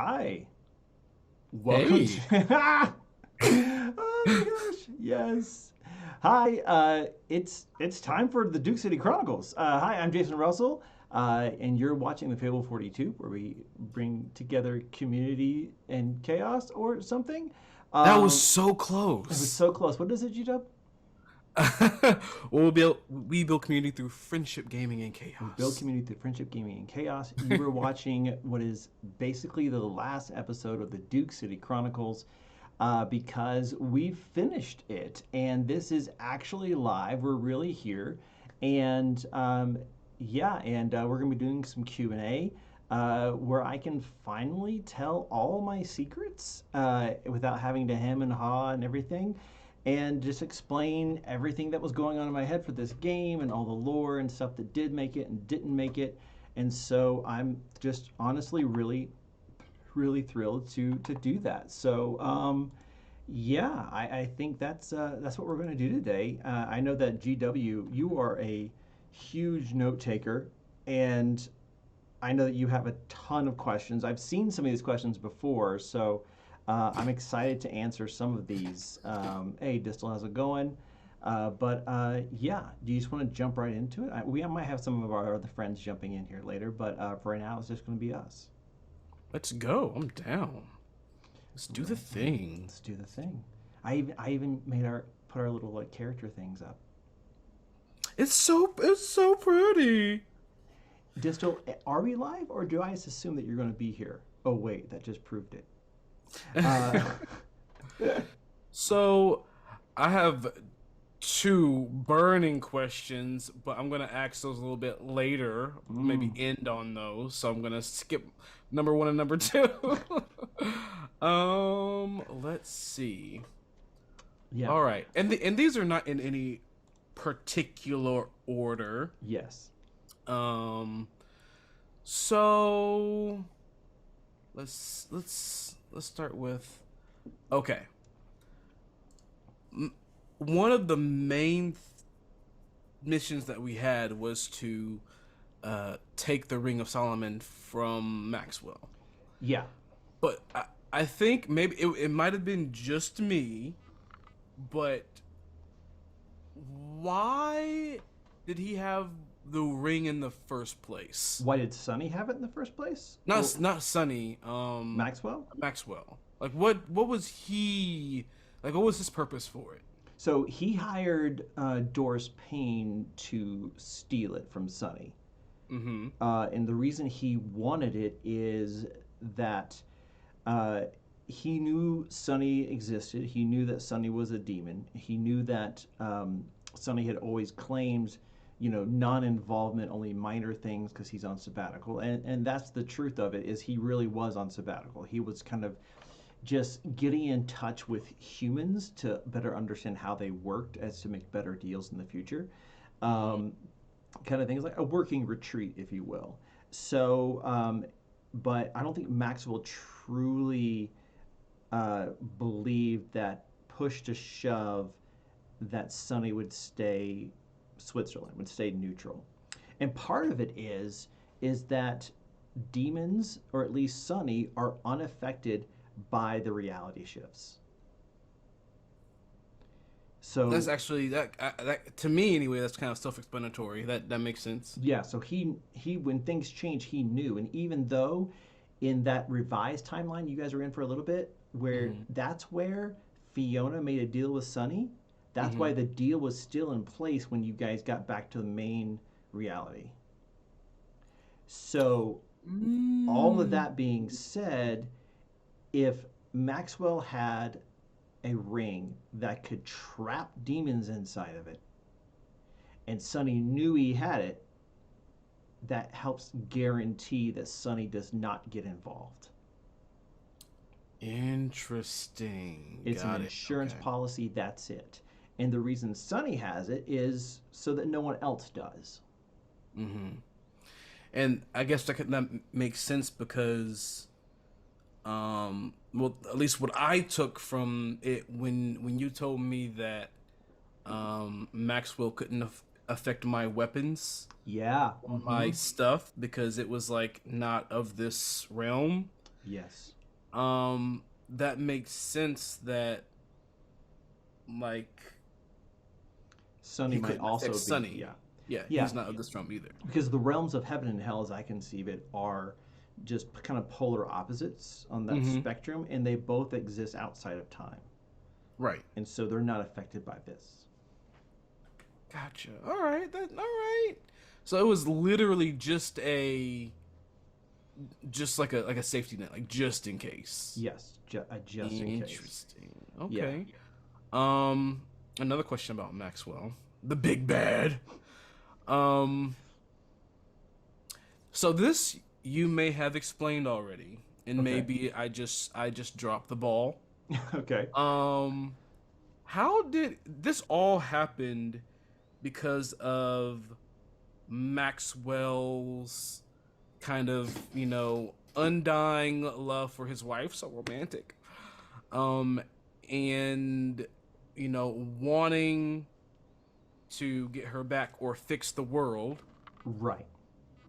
Hi. Welcome Hey, to Oh my gosh. Yes. Hi. It's time for the Duke City Chronicles. Hi, I'm Jason Russell. And you're watching the Fable 42, where we bring together community and chaos or something. that was Um, so it was close. so close. What is it, G-Dub? We build community through friendship, gaming, and We build chaos. community through friendship, gaming, and chaos. You were watching what is basically the last episode of the Duke City Chronicles because we finished it, and this is actually live. We're really here, and yeah, and we're gonna be doing some Q&A where I can finally tell all my secrets without having to hem and haw and everything, and just explain everything that was going on in my head for this game and all the lore and stuff that did make it and didn't make it. And so I'm just honestly really thrilled to do that. So yeah, I think that's what we're going to do today. I know that GW, you are a huge note taker, and I know that you have a ton of questions. I've seen some of these questions before, so I'm excited to answer some of these. Hey, Distal, how's it going? But yeah, do you just want to jump right into it? We might have some of our other friends jumping in here later, but for right now, it's just going to be us. Let's go. I'm down. Let's do the Right on. thing. Let's do the thing. I even made our put our little like character things up. It's so pretty. Distal, are we live or do I just assume that you're going to be here? Oh wait, that just proved it. Uh, So, I have two burning questions, but I'm gonna ask those a little bit later. Maybe mm, end on those. So I'm gonna skip number one and number two. Let's see. yeah. All right, and these are not in any particular order. Yes. Um, so let's start with okay. One of the main missions that we had was to take the Ring of Solomon from Maxwell, Yeah. but I think maybe it might have been just me, but why did he have the ring in the first place? Why did Sonny have it in the first place? Not Or not Sonny, Maxwell? Maxwell. Like what was he like? What was his purpose for it? So he hired Doris Payne to steal it from Sonny. Mm-hmm. And the reason he wanted it is that uh, he knew Sonny existed. He knew that Sonny was a demon. He knew that Sonny had always claimed, non-involvement, only minor things because he's on sabbatical. And that's the truth of it is he really was on sabbatical. He was kind of just getting in touch with humans to better understand how they worked as to make better deals in the future. Mm-hmm. Um, Kind of things like a working retreat, if you will. So, but I don't think Maxwell truly believed that push to shove that Sonny would stay Switzerland, would stay neutral. And part of it is that demons, or at least Sonny, are unaffected by the reality shifts. That's So actually that to me anyway. That's kind of self-explanatory. That makes sense. yeah, so he when things change, he knew, and even though in that revised timeline you guys were in for a little bit, where Mm-hmm. that's where Fiona made a deal with Sunny. That's Mm-hmm. why the deal was still in place when you guys got back to the main reality. So all of Mm. that being said, if Maxwell had a ring that could trap demons inside of it, and Sunny knew he had it, that helps guarantee that Sonny does not get involved. Interesting. It's an Got it. insurance Okay. policy, that's it. And the reason Sonny has it is so that no one else does. Mm-hmm. And I guess that makes sense because, well, at least what I took from it when you told me that Maxwell couldn't affect my weapons Yeah. or my Mm-hmm. stuff because it was like not of this realm. Yes. That makes sense that like Sunny he might couldn't also affect be, Sunny. yeah. Yeah, Yeah, he's not of this realm either. because the realms of heaven and hell, as I conceive it, are just kind of polar opposites on that Mm-hmm. spectrum, and they both exist outside of time. Right. And so they're not affected by this. Gotcha. All right. All right. So it was literally just like a safety net, like just in case. Yes, just in case. Interesting. Yeah. Okay. Um, Another question about Maxwell, the big bad. Um, so this you may have explained already, and Okay. maybe I just dropped the ball. Okay. Um, how did this all happened because of Maxwell's kind of, undying love for his wife, so romantic. Um, and wanting to get her back or fix the world. Right.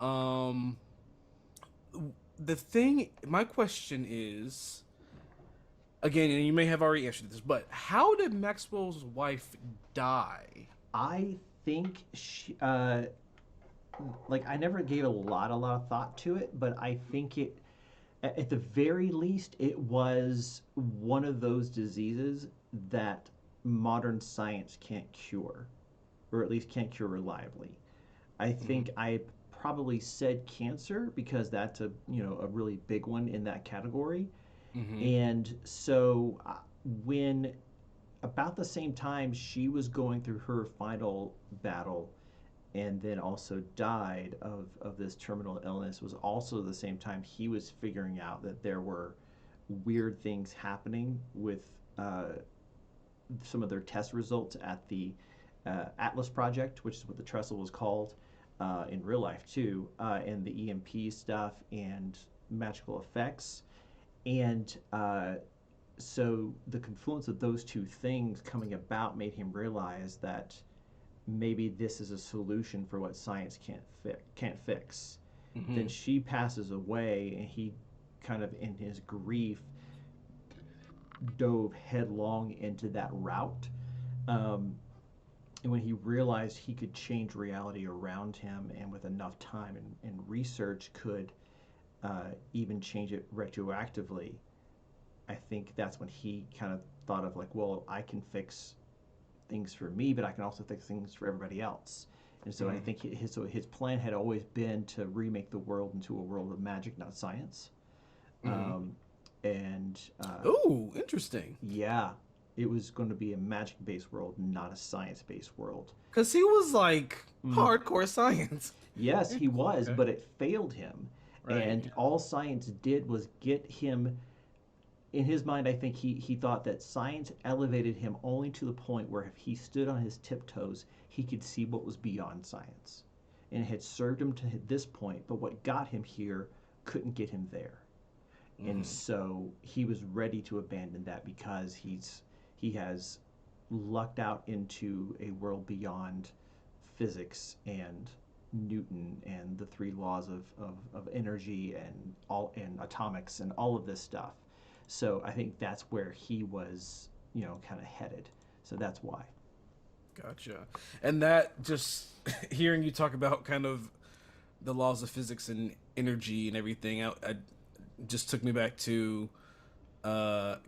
Um, the thing, my question is, again, and you may have already answered this, but how did Maxwell's wife die? I think like I never gave a lot of thought to it, but I think at the very least, it was one of those diseases that modern science can't cure, or at least can't cure reliably. I Mm-hmm. think I probably said cancer because that's a really big one in that category. Mm-hmm. And so when about the same time she was going through her final battle and then also died of this terminal illness was also the same time he was figuring out that there were weird things happening with uh, some of their test results at the Atlas Project, which is what the trestle was called in real life too, and the EMP stuff and magical effects. And so the confluence of those two things coming about made him realize that maybe this is a solution for what science can't fix. Then Mm-hmm. she passes away, and he kind of in his grief dove headlong into that route. Um, and when he realized he could change reality around him, and with enough time and research, could even change it retroactively, I think that's when he kind of thought of like, well, I can fix things for me, but I can also fix things for everybody else. And so I Mm-hmm. think his plan had always been to remake the world into a world of magic, not science. Mm-hmm. Um, and Oh, interesting. yeah, it was going to be a magic based world, not a science based world. Because he was like Mm. hardcore science. Yes, he was, Okay. but it failed him. Right. And all science did was get him in his mind. I think he thought that science elevated him only to the point where if he stood on his tiptoes, he could see what was beyond science. And it had served him to this point, but what got him here couldn't get him there. And Mm-hmm. so he was ready to abandon that because he has lucked out into a world beyond physics and Newton and the three laws of energy and all and atomics and all of this stuff. So I think that's where he was, kind of headed. So that's why. Gotcha. And that just hearing you talk about kind of the laws of physics and energy and everything, I just took me back to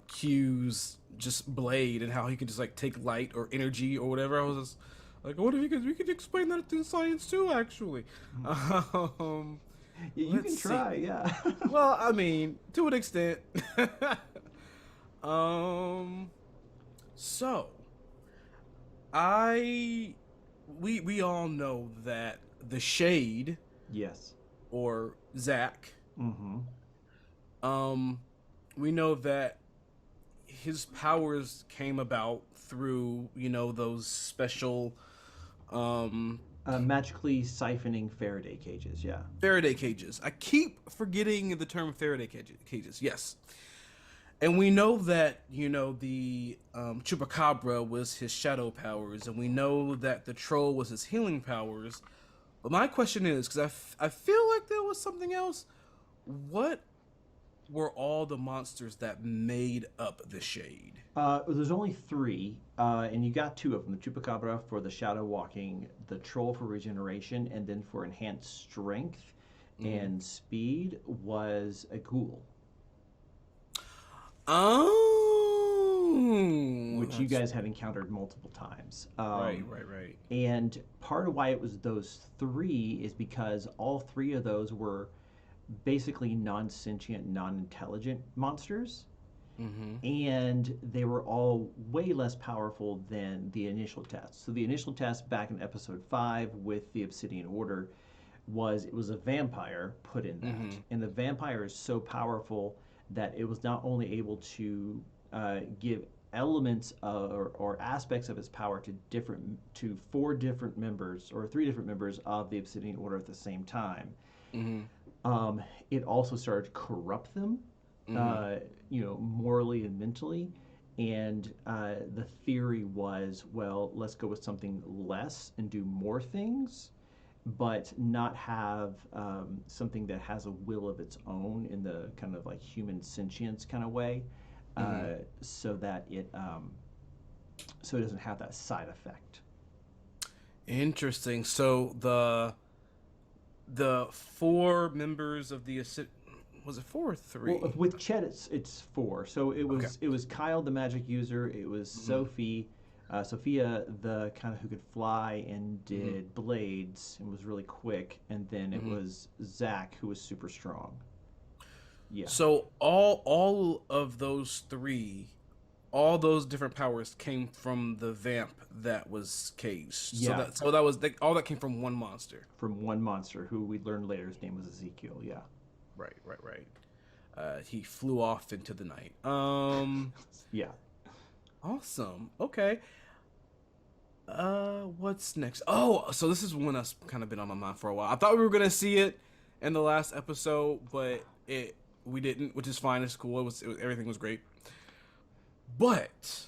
Q's just blade and how he could just like take light or energy or whatever. I was just like, what if we could explain that in science too? Actually, um, Yeah, you let's can see. try, yeah. Well, I mean, to an extent. um, so I we all know that the Shade Yes. or Zach, Mm-hmm. um, we know that his powers came about through those special um Magically siphoning Faraday cages, yeah. Faraday cages. I keep forgetting the term Faraday cages. Yes. And we know that, the Chupacabra was his shadow powers, and we know that the troll was his healing powers. But my question is, because I feel like there was something else, what were all the monsters that made up the shade? There's only three, and you got two of them: the chupacabra for the shadow walking, the troll for regeneration, and then for enhanced strength Hmm. and speed was a ghoul, Oh, which you that's guys have encountered multiple times. right, right, right. And part of why it was those three is because all three of those were basically non sentient, non intelligent monsters. Mm-hmm. And they were all way less powerful than the initial test. So the initial test back in episode 5 with the Obsidian Order was it was a vampire put in that. Mm-hmm. And the vampire is so powerful that it was not only able to give elements or aspects of its power to four different members or three different members of the Obsidian Order at the same time. Mm-hmm. Um, it also started to corrupt them, Mm-hmm. uh, morally and mentally. And the theory was, well, let's go with something less and do more things, but not have something that has a will of its own in the kind of like human sentience kind of way, Mm-hmm. so that so it doesn't have that side effect. Interesting. So the four members of the was it four or Well, three? with Chet, it's four. So Okay. it was Kyle, the magic user. It was Mm-hmm. Sophia, the kind of who could fly and Mm-hmm. did blades and was really quick, and then it Mm-hmm. was Zach, who was super strong. Yeah, So all of those three, all those different powers came from the vamp that was caged. yeah, So that was all that came from one monster. from one monster who we learned later his name was Ezekiel. Yeah, Right, right, right. He flew off into the night. yeah. Awesome. Okay. What's next? Oh, so this is one that's kind of been on my mind for a while. I thought we were gonna see it in the last episode, but it we didn't, which is fine. It's cool. Everything was great. But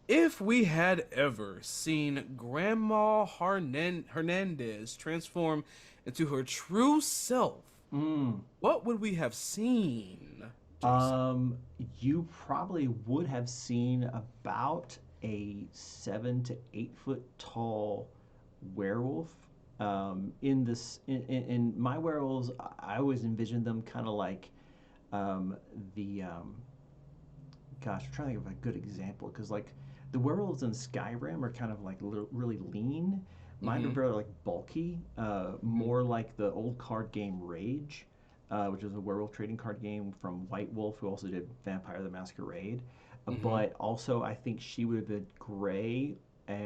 if we had ever seen Grandma Hernandez transform into her true self, Mm. what would we have seen, Jason? Um, you probably would have seen about a 7 to 8 foot tall werewolf. In my werewolves, I always envisioned them kind of like um, the gosh, I'm trying to think of a good example because like the werewolves in Skyrim are kind of like really lean. Mine are Mm-hmm. very like bulky, Mm-hmm. more like the old card game Rage, which is a werewolf trading card game from White Wolf, who also did Vampire the Masquerade. Mm-hmm. But also, I think she would have been gray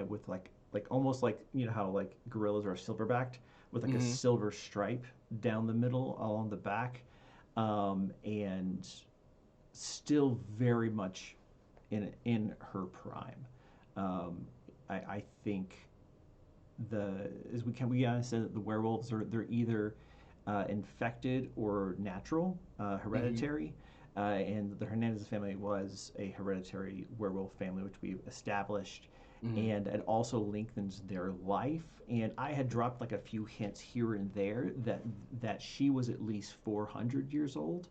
with like almost like how like gorillas are silverbacked with like a Mm-hmm. silver stripe down the middle along the back, and still very much in her prime. Um, I think the as we kind of said that the werewolves they're either infected or natural, Mm-hmm. hereditary. And the Hernandez family was a hereditary werewolf family, which we've established, Mm-hmm. and it also lengthens their life. And I had dropped like a few hints here and there that she was at least 400 years old,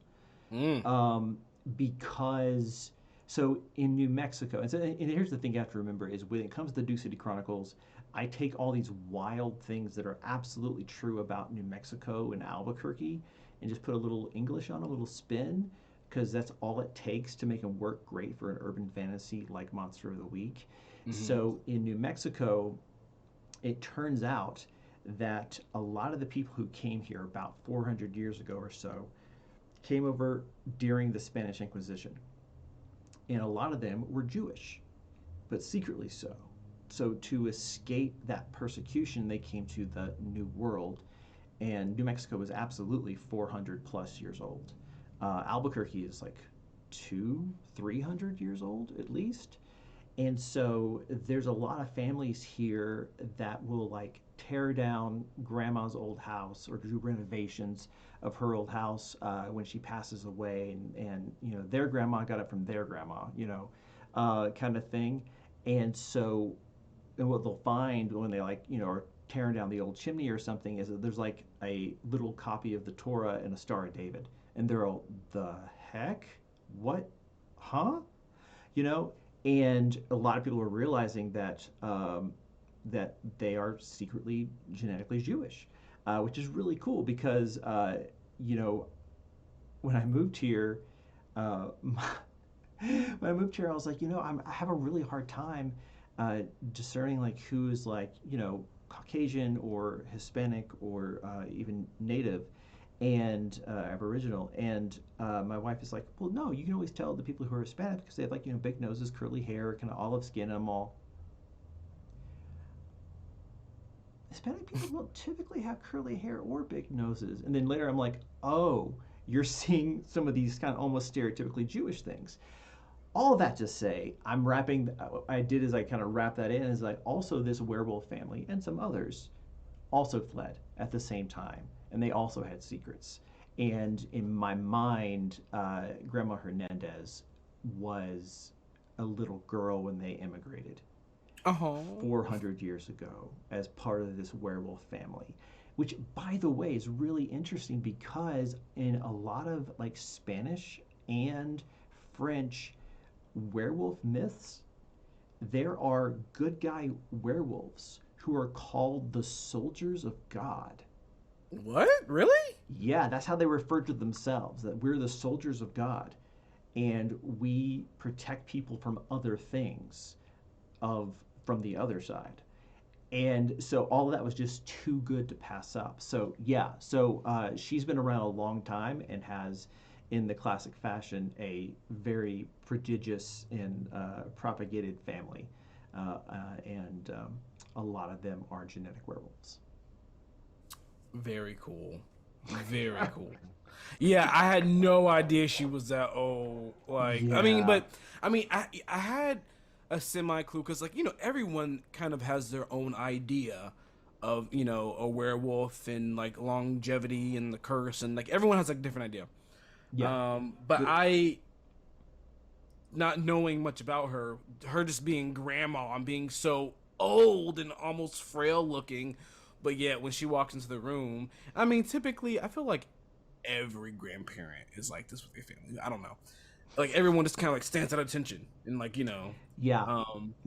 Mm. um, because so in New Mexico, and here's the thing you have to remember is when it comes to the Duke City Chronicles, I take all these wild things that are absolutely true about New Mexico and Albuquerque and just put a little English on a little spin because that's all it takes to make them work great for an urban fantasy like Monster of the Week. Mm-hmm. So in New Mexico, it turns out that a lot of the people who came here about 400 years ago or so came over during the Spanish Inquisition, and a lot of them were Jewish, but secretly so. So to escape that persecution, they came to the New World, and New Mexico was absolutely 400 plus years old. Albuquerque is like 300 years old at least, and so there's a lot of families here that will like tear down grandma's old house or do renovations of her old house when she passes away, and their grandma got it from their grandma, kind of thing. And so and what they'll find when they like are tearing down the old chimney or something is that there's like a little copy of the Torah and a Star of David, and they're all the heck? What? Huh? You know, and a lot of people are realizing that that they are secretly genetically Jewish, which is really cool because you know, when I moved here, uh, when I moved here, I was like, I have a really hard time discerning like who's like, Caucasian or Hispanic or even Native and Aboriginal. And my wife is like, well, no, you can always tell the people who are Hispanic because they have like, big noses, curly hair, kind of olive skin, and I'm all, Hispanic people don't typically have curly hair or big noses. And then later I'm like, oh, you're seeing some of these kind of almost stereotypically Jewish things. All that to say, I did is I kind of wrap that in is like also this werewolf family and some others also fled at the same time, and they also had secrets. And in my mind, Grandma Hernandez was a little girl when they immigrated Oh. 400 years ago as part of this werewolf family. Which, by the way, is really interesting because in a lot of like Spanish and French werewolf myths, there are good guy werewolves who are called the soldiers of God. What? Really? Yeah, that's how they refer to themselves, that we're the soldiers of God and we protect people from other things of from the other side. And so all of that was just too good to pass up. So yeah, so she's been around a long time and has, in the classic fashion, a very prodigious and propagated family, and a lot of them are genetic werewolves. Very cool. Very cool. Yeah, I had no idea she was that old. Like, Yeah, I had a semi clue because, like, everyone kind of has their own idea of, a werewolf and like longevity and the curse, and like everyone has like a different idea. yeah. But The, I, not knowing much about her just being grandma and being so old and almost frail looking, but yet when she walks into the room, typically I feel like every grandparent is like this with their family. I don't know. Like everyone just kind of like stands at attention and like yeah.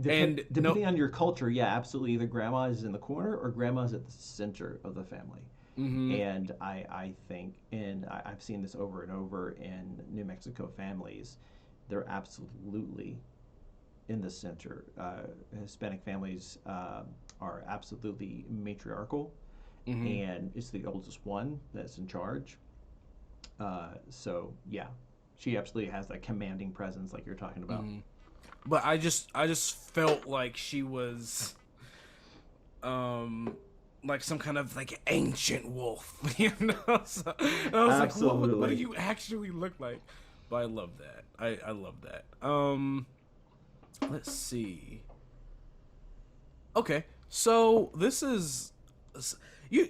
and no. Depending on your culture, yeah, absolutely. Either grandma is in the corner or grandma is at the center of the family. Mm-hmm. And I think, and I've seen this over and over in New Mexico families, they're absolutely in the center. Hispanic families are absolutely matriarchal, Mm-hmm. and it's the oldest one that's in charge. So yeah, she absolutely has that commanding presence, like you're talking about. Mm-hmm. But I just felt like she was um like some kind of like ancient wolf, So, and I was like, what do Absolutely. you actually look like? But I love that. I love that. Let's see. Okay, so this is you.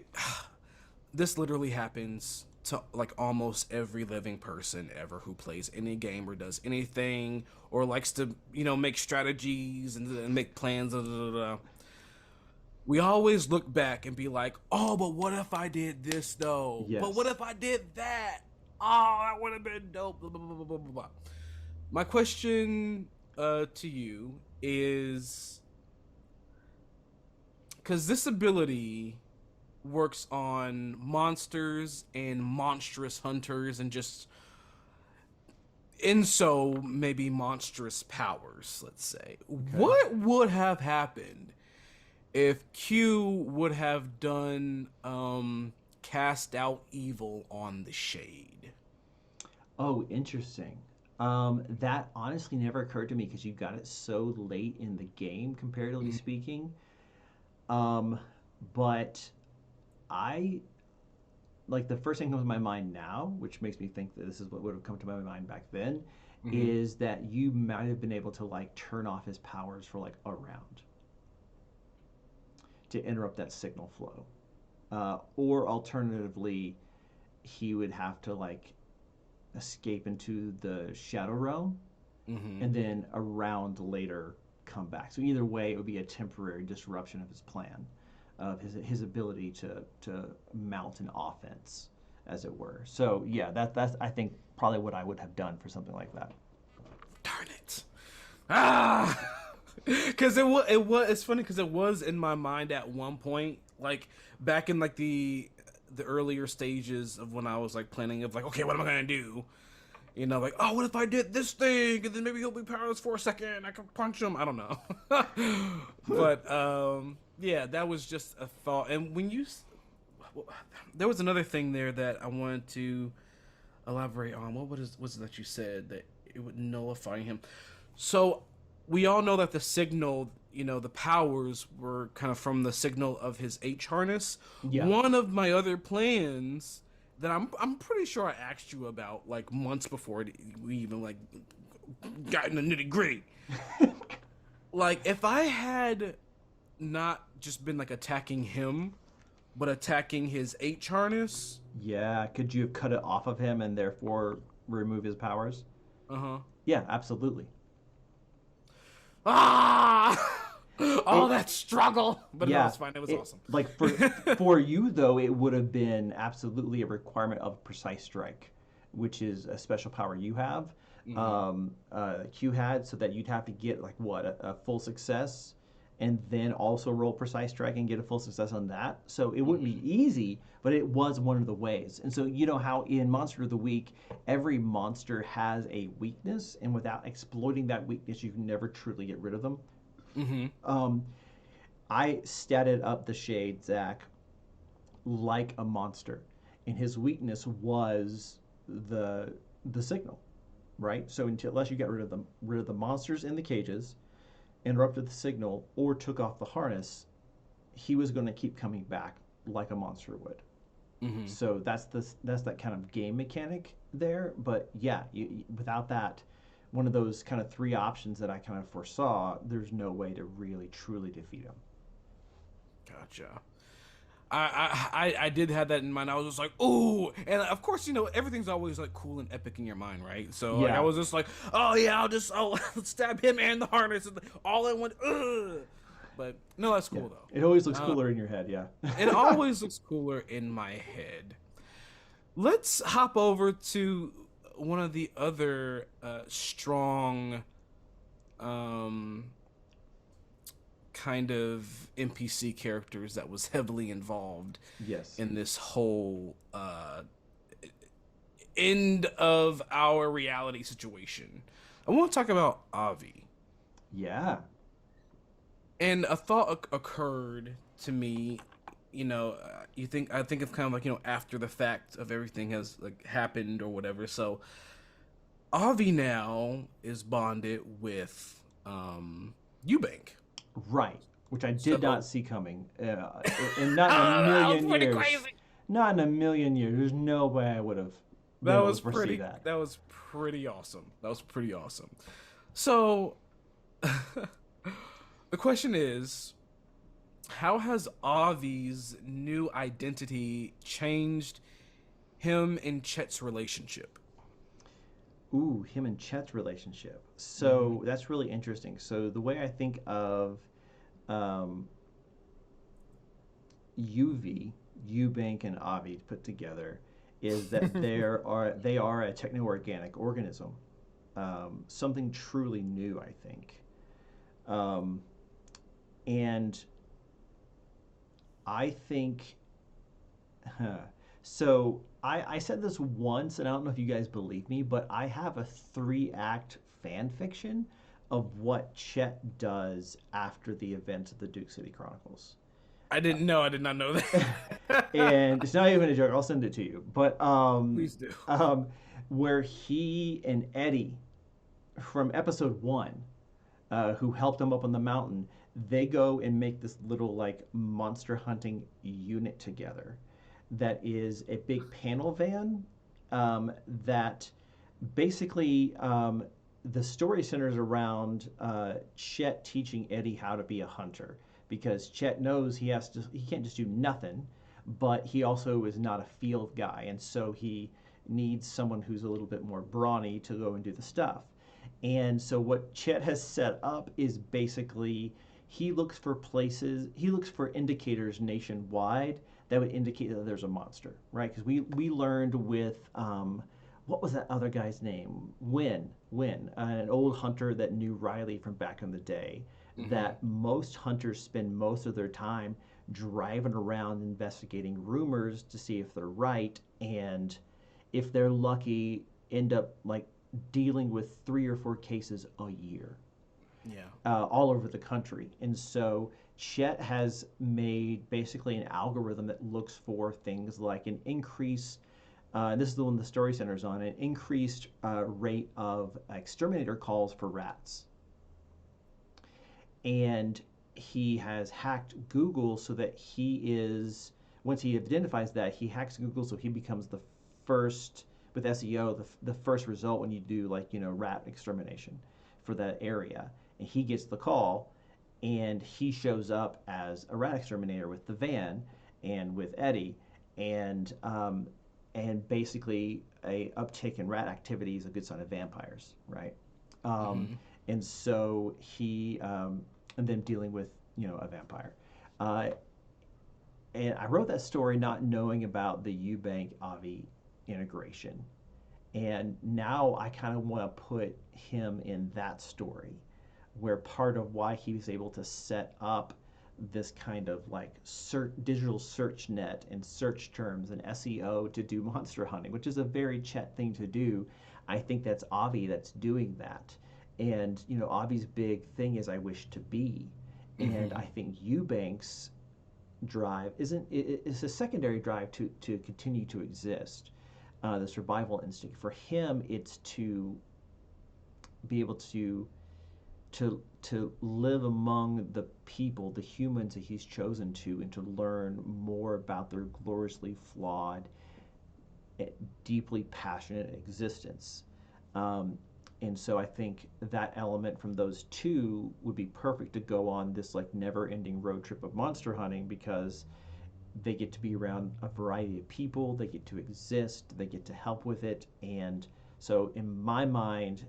This literally happens to like almost every living person ever who plays any game or does anything or likes to make strategies and make plans. Da, da, da, da. We always look back and be like, oh, but what if I did this though? But what Yes. if I did that? Oh, that would have been dope. Blah, blah, blah, blah, blah, blah. My question to you is, because this ability works on monsters and monstrous hunters and just in so maybe monstrous powers, let's say. Okay. What would have happened if Q would have done cast out evil on the shade? Oh, interesting. That honestly never occurred to me because you got it so late in the game, comparatively Mm, speaking. Um, but I like the first thing that comes to my mind now, which makes me think that this is what would have come to my mind back then, mm-hmm. is that you might have been able to like turn off his powers for like a round to interrupt that signal flow. Or alternatively, he would have to like escape into the shadow realm Mm-hmm. and then a round later come back. So either way, it would be a temporary disruption of his plan, of his ability to mount an offense as it were. So yeah, that's I think probably what I would have done for something like that. Darn it. Ah. Because it was it's funny because it was in my mind at one point, like back in like the earlier stages of when I was like planning of like, okay, what am I gonna do? You know, like, oh, what if I did this thing and then maybe he'll be powerless for a second? I can punch him. I don't know. But yeah, that was just a thought. And there was another thing there that I wanted to elaborate on. What was it that you said that it would nullify him? So we all know that the signal, the powers were kind of from the signal of his H harness. Yeah. One of my other plans that I'm pretty sure I asked you about like months before we even like got in the nitty gritty. Like if I had not just been like attacking him, but attacking his H harness. Yeah, could you have cut it off of him and therefore remove his powers? Uh huh. Yeah, absolutely. Ah! All It, that struggle, but no, yeah, it's fine. It was awesome. like for you though, it would have been absolutely a requirement of precise strike, which is a special power you have. Mm-hmm. Q had, so that you'd have to get like what a full success, and then also roll precise strike and get a full success on that. So it wouldn't be Mm-hmm. easy, but it was one of the ways. And so you know how in Monster of the Week, every monster has a weakness, and without exploiting that weakness, you can never truly get rid of them. Mm-hmm. Um, I statted up the shade, Zach, like a monster, and his weakness was the the signal, right? So unless you got rid of the monsters in the cages, interrupted the signal, or took off the harness, he was going to keep coming back like a monster would. Mm-hmm. So that's that kind of game mechanic there. But yeah, without that, one of those kind of three options that I kind of foresaw, there's no way to really truly defeat him. Gotcha. I did have that in mind. I was just like, ooh, and of course, everything's always like cool and epic in your mind, right? So like, I Yeah, was just like, oh yeah, I'll stab him and the harness all in one. Ugh. But no, that's yeah. cool It always looks though. cooler in your head. Yeah. It always looks cooler in my head. Let's hop over to one of the other strong um, kind of NPC characters that was heavily involved Yes. in this whole end of our reality situation. I want to talk about Avi. Yeah. And a thought occurred to me. I think of kind of like after the fact of everything has like happened or whatever. So Avi now is bonded with Eubank. Right. Which I did So not see coming, and not in a that was million pretty years. crazy. Not in a million years. There's no way I would have been That able to was foresee pretty. that. That was pretty awesome. That was pretty awesome. So the question is, how has Avi's new identity changed him and Chet's relationship? Ooh, him and Chet's relationship. Mm-hmm. So that's really interesting. So the way I think of um, UV, Eubank and Avi put together is that they are a techno-organic organism, something truly new, I think. Um, and I think, huh, so I said this once, and I don't know if you guys believe me, but I have a three-act fan fiction of what Chet does after the events of the Duke City Chronicles. I didn't know. I did not know that. And it's not even a joke. I'll send it to you. But Please do. where he and Eddie from episode one, who helped him up on the mountain, they go and make this little like monster hunting unit together. That is a big panel van that basically the story centers around Chet teaching Eddie how to be a hunter because Chet knows he can't just do nothing, but he also is not a field guy, and so he needs someone who's a little bit more brawny to go and do the stuff. And so what Chet has set up is basically he looks for indicators nationwide that would indicate that there's a monster, right? Because we learned with what was that other guy's name? Win, an old hunter that knew Riley from back in the day. Mm-hmm. That most hunters spend most of their time driving around investigating rumors to see if they're right, and if they're lucky, end up like dealing with 3 or 4 cases a year, Yeah. all over the country. And so Chet has made basically an algorithm that looks for things like an increase. And this is the one the story centers on, an increased rate of exterminator calls for rats. And he has hacked Google so that he is, once he identifies that, he hacks Google so he becomes the first, with SEO, the first result when you do like, rat extermination for that area. And he gets the call, and he shows up as a rat exterminator with the van and with Eddie, and basically a uptick in rat activity is a good sign of vampires, right? Um, Mm-hmm. and so he and then dealing with a vampire. Uh, and I wrote that story not knowing about the Eubank Avi integration, and now I kind of want to put him in that story, where part of why he was able to set up this kind of like digital search net and search terms and SEO to do monster hunting, which is a very Chet thing to do. I think that's Avi that's doing that. And Avi's big thing is I wish to be. And Mm-hmm. I think Eubank's drive isn't it's a secondary drive to continue to exist. The survival instinct for him, it's to be able to live among the people, the humans that he's chosen to, and to learn more about their gloriously flawed, deeply passionate existence. Um, and so I think that element from those two would be perfect to go on this like never-ending road trip of monster hunting, because they get to be around a variety of people, they get to exist, they get to help with it, and so in my mind,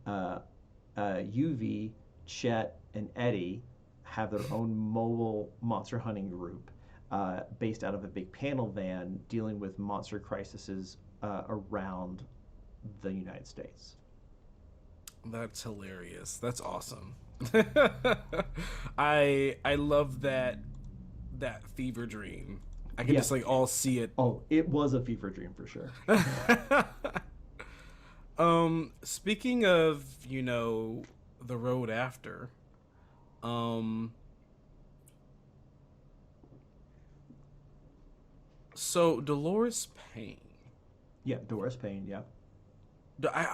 uh, UV, Chet, and Eddie have their own mobile monster hunting group based out of a big panel van dealing with monster crises around the United States. That's hilarious. That's awesome. I love that fever dream. I can Yeah. just like all see it. Oh, it was a fever dream for sure. Speaking of, the road after, um so Dolores Payne. Yeah, Doris Payne. Yeah.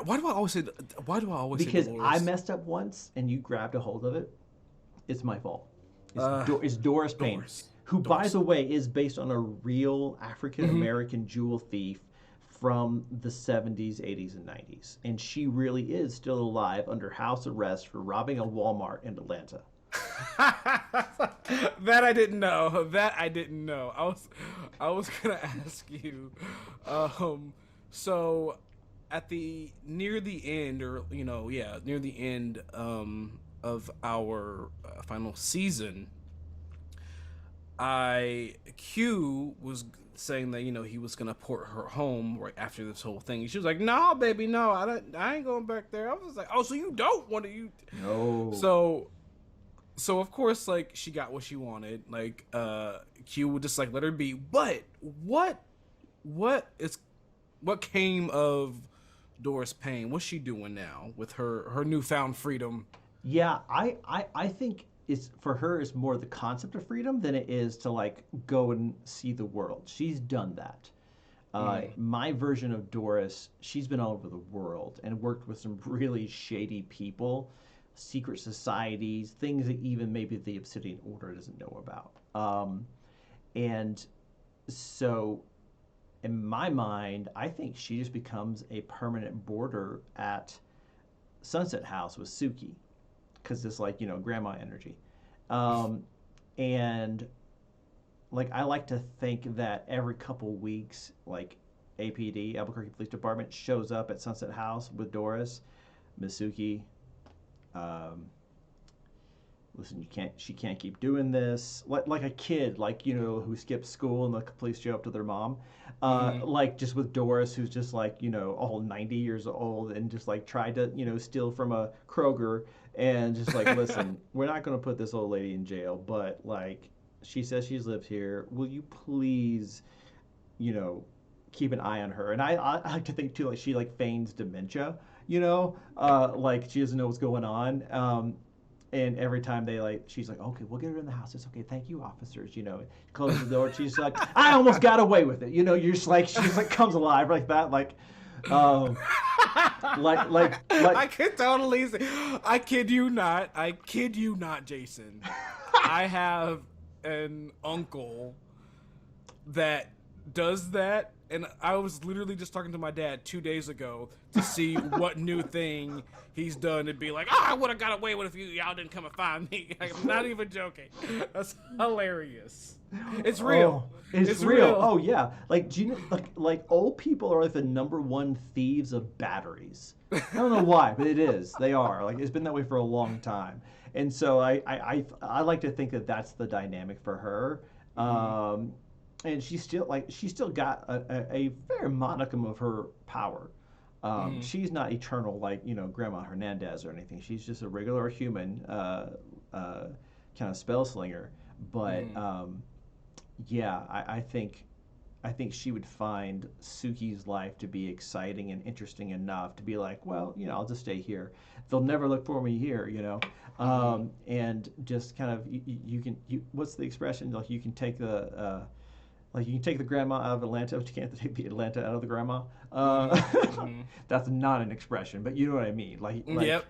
Why do I always say Because I Dolores? messed up once and you grabbed a hold of it, it's my fault. Uh It's Doris Payne, Doris. who, by Doris. the way, is based on a real African Mhm. American jewel thief from the 70s, 80s, and 90s. And she really is still alive under house arrest for robbing a Walmart in Atlanta. That I didn't know. That I didn't know. I was gonna ask you. Um, so at the near the end, or yeah, near the end of our final season, I Q was saying that he was gonna port her home right after this whole thing. She was like, "No, baby, no, I ain't going back there." I was like, "Oh, so you don't want to you?" No. So so of course, like, she got what she wanted. Like, Q would just like let her be. But what is what came of Doris Payne? What's she doing now with her newfound freedom? Yeah, I think it's for her is more the concept of freedom than it is to like go and see the world. She's done that. Mm, My version of Doris, she's been all over the world and worked with some really shady people, secret societies, things that even maybe the Obsidian Order doesn't know about. And so, in my mind, I think she just becomes a permanent boarder at Sunset House with Suki, because it's like, grandma energy. Um, and like I like to think that every couple weeks, like APD, Albuquerque Police Department, shows up at Sunset House with Doris, Misuki, um, listen, you can't, she can't keep doing this. Like a kid, like, who skips school and the police show up to their mom. Mm-hmm. Like just with Doris, who's just like, all 90 years old and just like tried to, steal from a Kroger and just like, listen, we're not going to put this old lady in jail, but like, she says she's lived here. Will you please, you know, keep an eye on her? And I like to think too, like she like feigns dementia, like she doesn't know what's going on. And every time they like, she's like, okay, we'll get her in the house. It's okay. Thank you, officers. Closes the door. She's like, I almost got away with it. You're just like, she's like comes alive like that. Um, like, I could totally see. I kid you not. I kid you not, Jason. I have an uncle that does that, and I was literally just talking to my dad 2 days ago to see what new thing he's done and be like, I would have got away with it if y'all didn't come and find me. I'm not even joking. That's hilarious. It's real. It's real. Oh yeah. Like, do you know, like old people are like the number one thieves of batteries. I don't know why, but it is. They are. Like, it's been that way for a long time. And so I like to think that that's the dynamic for her. And she's still got a fair modicum of her power. She's not eternal like Grandma Hernandez or anything. She's just a regular human, kind of spell slinger. But yeah, I think she would find Suki's life to be exciting and interesting enough to be like, well, I'll just stay here. They'll never look for me here. And just kind of what's the expression? Like you can take the grandma out of Atlanta, but you can't take the Atlanta out of the grandma. That's not an expression, but you know what I mean. Yep.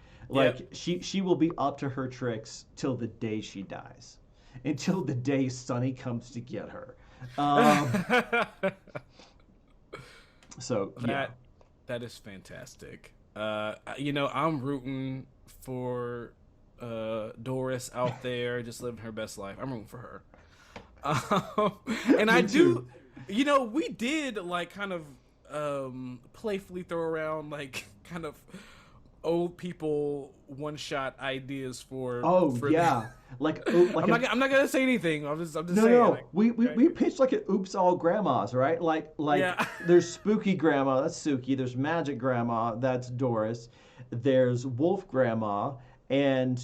She will be up to her tricks till the day she dies, until the day Sonny comes to get her. So yeah, that is fantastic. I'm rooting for Doris out there, just living her best life. I'm rooting for her. And I do, we did like kind of playfully throw around like kind of old people one shot ideas for. Oh for yeah, I'm not gonna say anything. I'm just no saying. no. Like, We pitched like an oops all grandmas, right? Like Yeah. there's spooky grandma, that's Suki. There's magic grandma, that's Doris. There's wolf grandma. And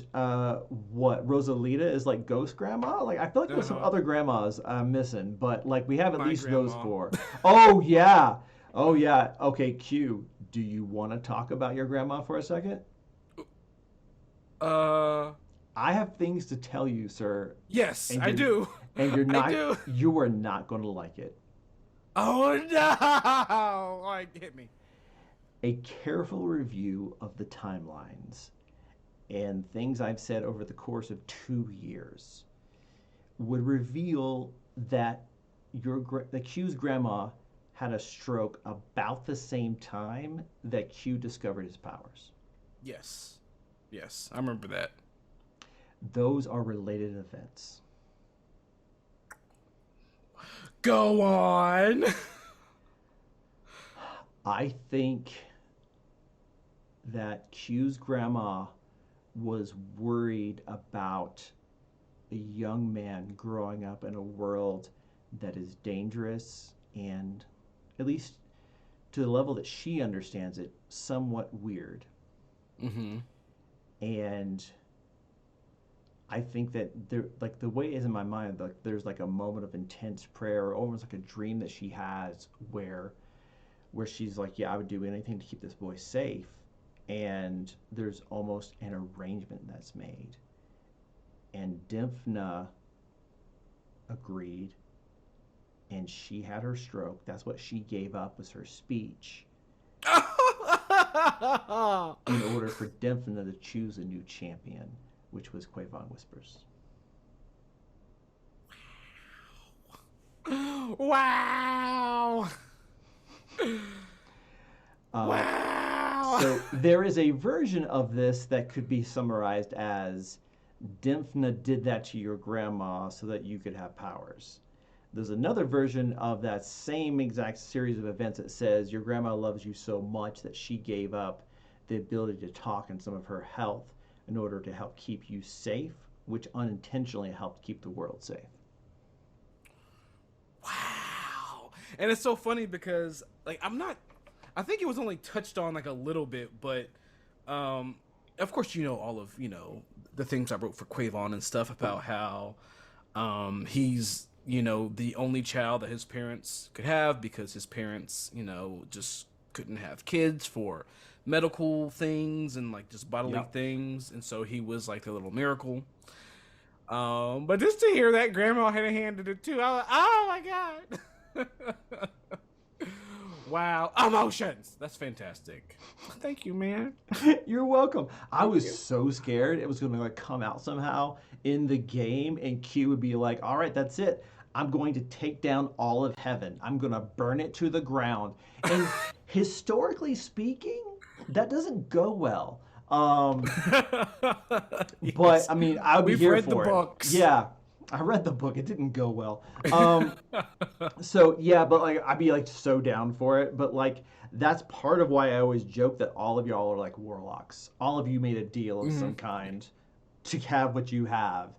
what Rosalita is like ghost grandma? Like I feel like there's some other grandmas I'm missing, but like we have at My least grandma. those four. Oh yeah, oh yeah. Okay, Q. Do you want to talk about your grandma for a second? Uh, I have things to tell you, sir. yes, And I you're do. and you're I not. do. You are not going to like it. Oh no! All right, hit me. A careful review of the timelines and things I've said over the course of 2 years would reveal that the Q's grandma had a stroke about the same time that Q discovered his powers. Yes, yes, I remember that. Those are related events. Go on. I think that Q's grandma was worried about a young man growing up in a world that is dangerous and, at least to the level that she understands it, somewhat weird. Mm-hmm. And I think that there, like the way it is in my mind, like there's like a moment of intense prayer, or almost like a dream that she has where she's like, yeah, I would do anything to keep this boy safe. And there's almost an arrangement that's made. And Dimphna agreed, and she had her stroke. That's what she gave up, was her speech, in order for Dimphna to choose a new champion, which was Quavon Whispers. Wow. Wow. So there is a version of this that could be summarized as Dimphna did that to your grandma so that you could have powers. There's another version of that same exact series of events that says your grandma loves you so much that she gave up the ability to talk and some of her health in order to help keep you safe which unintentionally helped keep the world safe. Wow. And it's so funny because like I'm not I think it was only touched on like a little bit, but um of course you know all of, the things I wrote for Quavon and stuff Oh about how he's, the only child that his parents could have because his parents, just couldn't have kids for medical things and like just bodily yeah. things, and so he was like a little miracle. But just to hear that grandma had handed it too, I was like, oh my god. Wow, emotions. That's fantastic. Thank you, man. You're welcome. I Thank was you. so scared it was going to like come out somehow in the game, and Q would be like, "All right, that's it. I'm going to take down all of heaven. I'm going to burn it to the ground." And historically speaking, that doesn't go well. But Yes, I mean, I'll be we've here read the for it. books. Yeah, I read the book. It didn't go well. So yeah, but like I'd be like so down for it. But like that's part of why I always joke that all of y'all are like warlocks. All of you made a deal of Mhm. some kind to have what you have.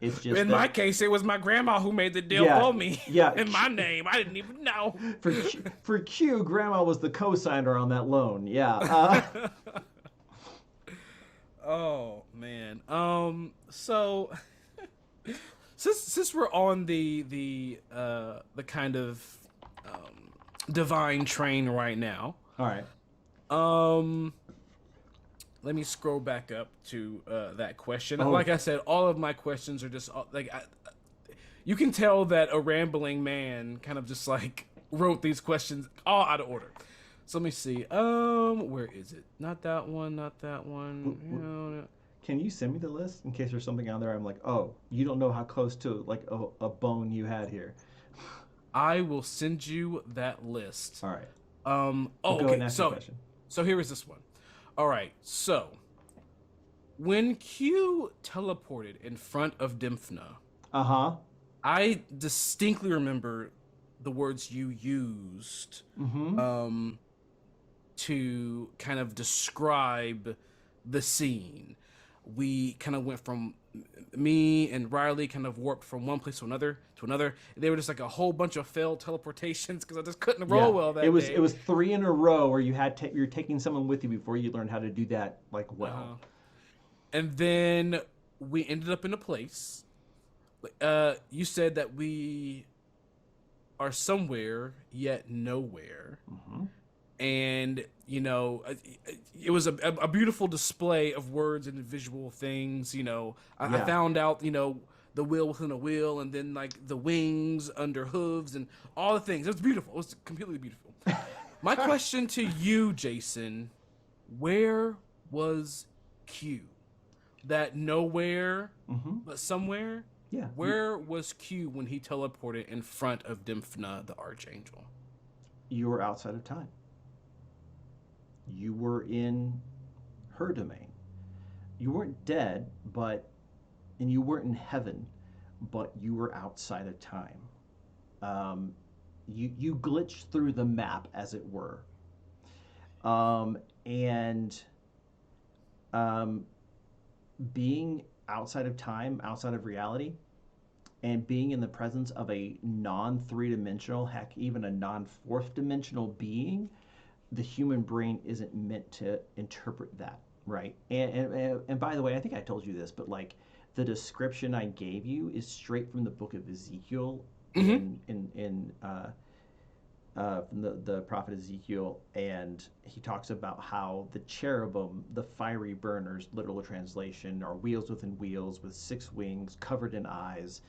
It's just In my that case, it was my grandma who made the deal yeah, for me. yeah. In my name, I didn't even know. For Q, Grandma was the co-signer on that loan. Yeah. Oh man. So since we're on the kind of divine train right now, All right. um, let me scroll back up to that question. Oh, Like I said, all of my questions are just you can tell that a rambling man kind of just like wrote these questions all out of order. So let me see. Where is it? Not that one. Not that one. w- w- can you send me the list in case there's something on there? I'm like, oh, you don't know how close to like a bone you had here. I will send you that list. All right. Oh, Go ahead and okay. ask your question. So here is this one. All right. So when Q teleported in front of Dimphna, Uh huh. I distinctly remember the words you used Mm-hmm. um, to kind of describe the scene. We kind of went from me and Riley kind of warped from one place to another to another. They were just like a whole bunch of failed teleportations because I just couldn't roll Yeah. well It that was it day. was three in a row where you're taking someone with you before you learned how to do that like well. Uh-huh. And then we ended up in a place. You said that we are somewhere yet nowhere, Mm-hmm. and it was a beautiful display of words and visual things. I Yeah. found out the wheel within a wheel, and then like the wings under hooves and all the things. It was beautiful. It was completely beautiful. My question to you, Jason: where was Q? That nowhere Mm-hmm. but somewhere. Yeah. Where was Q when he teleported in front of Dimphna the Archangel? You were outside of time. You were in her domain. You weren't dead, but and you weren't in heaven, but you were outside of time. Um, you glitched through the map, as it were, and um, being outside of time, outside of reality, and being in the presence of a non three dimensional, heck, even a non fourth dimensional being, the human brain isn't meant to interpret that, right? And by the way, I think I told you this, but like the description I gave you is straight from the book of Ezekiel Mm-hmm. from the prophet Ezekiel, and he talks about how the cherubim, the fiery burners, literal translation, are wheels within wheels with six wings, covered in eyes,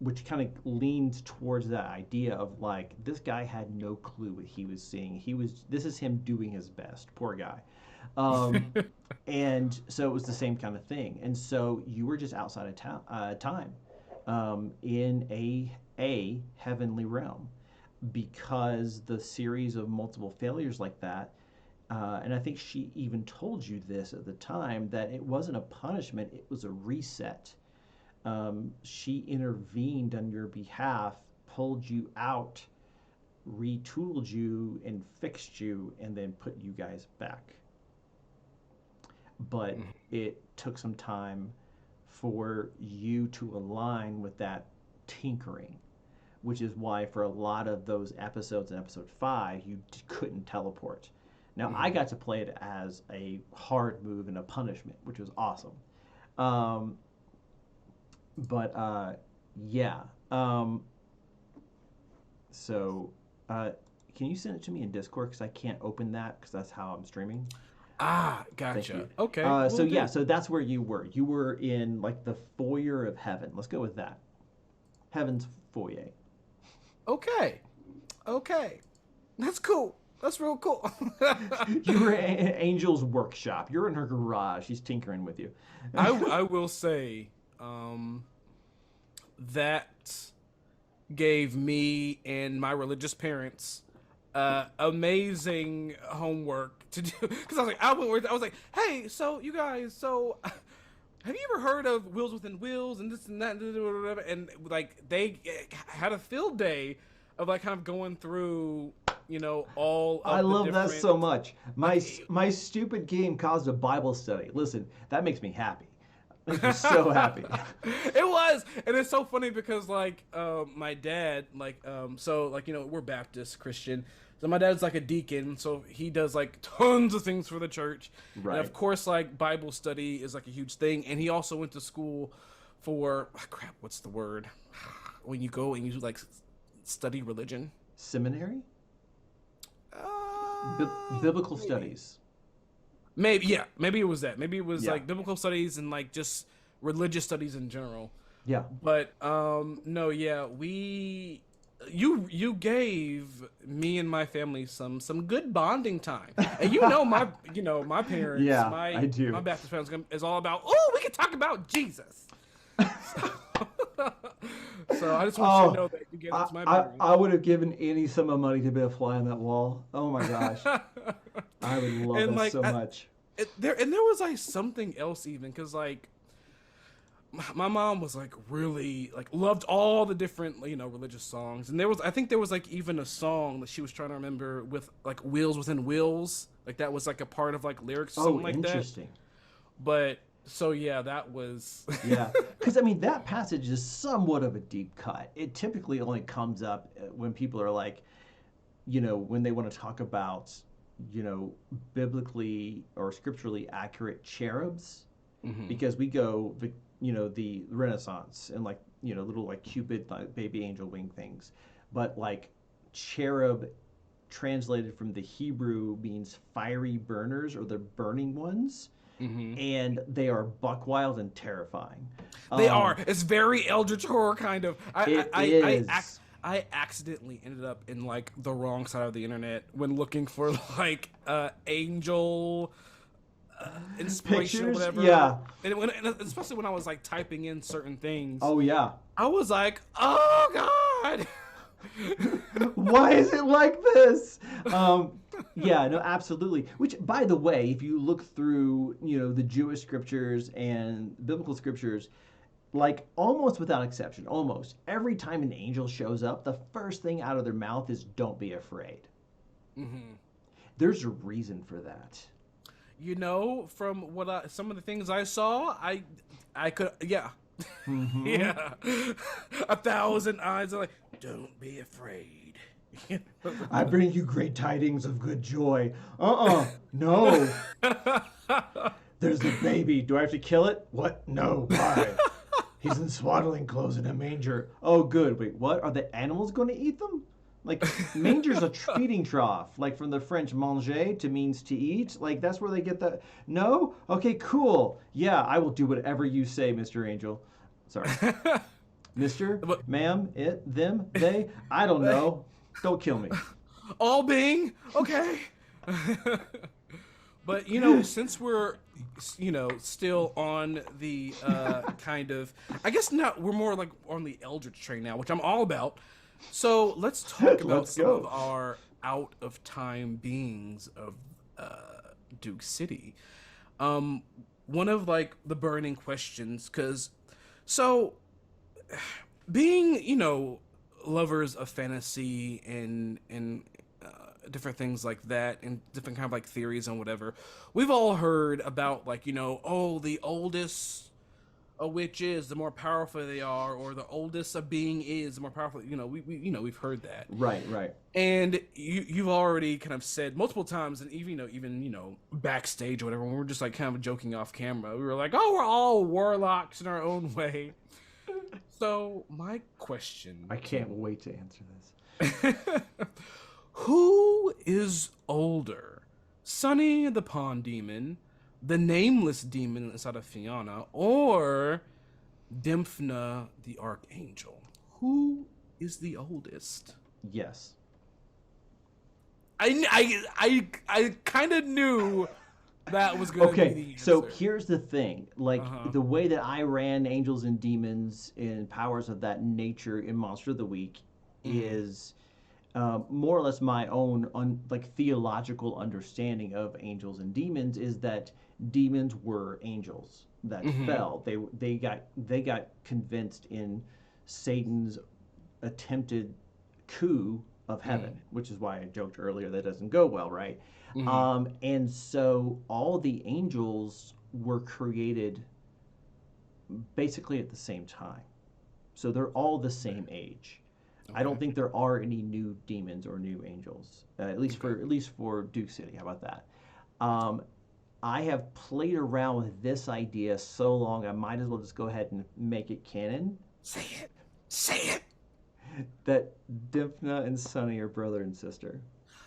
which kind of leans towards that idea of like this guy had no clue what he was seeing. This is him doing his best. Poor guy. Um, and so it was the same kind of thing. And so you were just outside of time, in a heavenly realm, because the series of multiple failures like that. And I think she even told you this at the time that it wasn't a punishment; it was a reset. She intervened on your behalf, pulled you out, retooled you, and fixed you, and then put you guys back. But it took some time for you to align with that tinkering, which is why for a lot of those episodes in episode 5 you couldn't teleport. Now I got to play it as a hard move and a punishment, which was awesome. um, but yeah. So can you send it to me in Discord, because I can't open that because that's how I'm streaming. Ah, Thank gotcha. you. Okay, So we'll yeah, do. so that's where you were. You were in like the foyer of heaven. Let's go with that. Heaven's foyer. Okay, okay, that's cool. That's real cool. You were in Angel's workshop. You're in her garage. She's tinkering with you. I will say, that gave me and my religious parents amazing homework to do, because I was like, hey, so you guys, so have you ever heard of Wheels Within Wheels and this and that and like they had a field day of like kind of going through, all I of the love that different, so much. My like, my stupid game caused a Bible study. Listen, that makes me happy. Makes me so happy. it was, and it's so funny because like my dad, like so like we're Baptist Christian, so my dad's like a deacon, so he does like tons of things for the church, and Right. of course like Bible study is like a huge thing, and he also went to school for crap, what's the word when you go and you like study religion? Seminary? Biblical Maybe. studies. Maybe, yeah, maybe it was that. Maybe it was Yeah. like biblical studies and like just religious studies in general. Yeah. But no, yeah, you gave me and my family some good bonding time. And my parents, Yeah, I my do. Baptist parents is all about, oh, we can talk about Jesus. So I just want you to Oh, know that you gave that I, to my I, parents. I would have given any sum of money to be a fly on that wall. Oh my gosh. I would love And that like so much. there was like something else even, because like my mom was like really like loved all the different religious songs, and I think there was like even a song that she was trying to remember with like Wheels Within Wheels, like that was like a part of like lyrics or Oh, something like that. interesting. But so yeah, that was Yeah. Because, I mean, that passage is somewhat of a deep cut. It typically only comes up when people are like, when they want to talk about, biblically or scripturally accurate cherubs, hmm. because we go, the Renaissance and like, little like Cupid, like baby angel wing things. But like cherub translated from the Hebrew means fiery burners, or the burning ones, Hmm. and they are buck wild and terrifying. They are. Um, It's very Eldritch horror kind of. it is. I accidentally ended up in like the wrong side of the internet when looking for like angel inspiration or Pictures? whatever, Yeah. and especially when I was like typing in certain things, Oh, yeah. I was like, oh god. Why is it like this? Yeah, no, absolutely. Which, by the way, if you look through, the Jewish scriptures and biblical scriptures, like almost without exception, almost every time an angel shows up, the first thing out of their mouth is "Don't be afraid." Hmm. There's a reason for that. From some of the things I saw, I could, yeah. Hmm. Yeah. A thousand eyes are like, don't be afraid. I bring you great tidings of good joy. No. There's a baby. Do I have to kill it? What? No. Why? He's in swaddling clothes in a manger. Oh, good. Wait, what? Are the animals going to eat them? Like, manger's a feeding trough, like from the French manger, to means to eat. Like, that's where they get that. No? Okay, cool. Yeah, I will do whatever you say, Mr. Angel. Sorry. Mister, But ma'am, it, them, they, I don't know. Don't kill me. all being okay. But since we're still on the kind of, I guess not, we're more like on the Eldritch train now, which I'm all about. So let's talk about Let's some of go. our out of time beings of Duke City. Um, One of like the burning questions, because so being lovers of fantasy and different things like that, and different kind of like theories and whatever, we've all heard about like oh, the oldest a witch is, the more powerful they are, or the oldest a being is, the more powerful. We've heard that. Right, right. And you've already kind of said multiple times, and even backstage or whatever, when we're just like kind of joking off camera, we were like, oh, we're all warlocks in our own way. So my question, I can't wait to answer this. who is older, Sunny the Pond Demon, the nameless demon inside of Fiona, or Dimphna the Archangel? Who is the oldest? Yes. I kind of knew that was going to be the Okay, answer. so here's the thing. Like, Uh-huh. the way that I ran Angels and Demons and Powers of that nature in Monster of the Week Mhm. is more or less my own like theological understanding of angels and demons is that demons were angels that Mhm. fell. They got convinced in Satan's attempted coup of heaven, Mhm. which is why I joked earlier that doesn't go well, right? Mhm. And so all the angels were created basically at the same time. So they're all the same age. I don't Okay. think there are any new demons or new angels, Okay. at least for Duke City. How about that? Um, I have played around with this idea so long, I might as well just go ahead and make it canon Say it. Say it. that Dimphna and Sunny are brother and sister.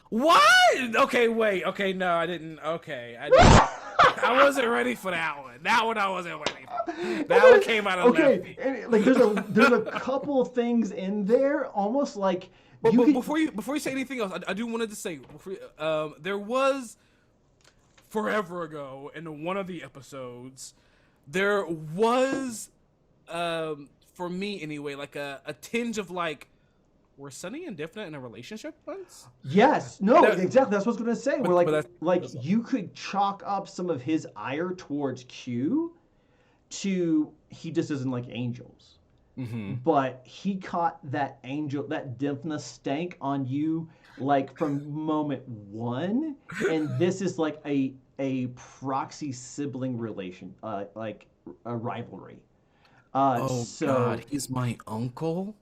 What? Okay, wait. Okay, no, I didn't. Okay, I didn't. I wasn't ready for that one. That one I wasn't ready for. And That one then, came out of left okay, field. and like there's a couple things in there, almost like you But could. before you say anything else, I do wanted to say there was forever ago in one of the episodes there was for me anyway like a tinge of like were Sunny and Diffna in a relationship once? Yes, no, That, exactly. That's what I was gonna say. We're but like that's you could chalk up some of his ire towards Q to he just doesn't like angels. mm-hmm. But he caught that angel, that Dimphna stank on you like from moment one, and this is like a proxy sibling relation, like a rivalry. Oh God, So he's my uncle.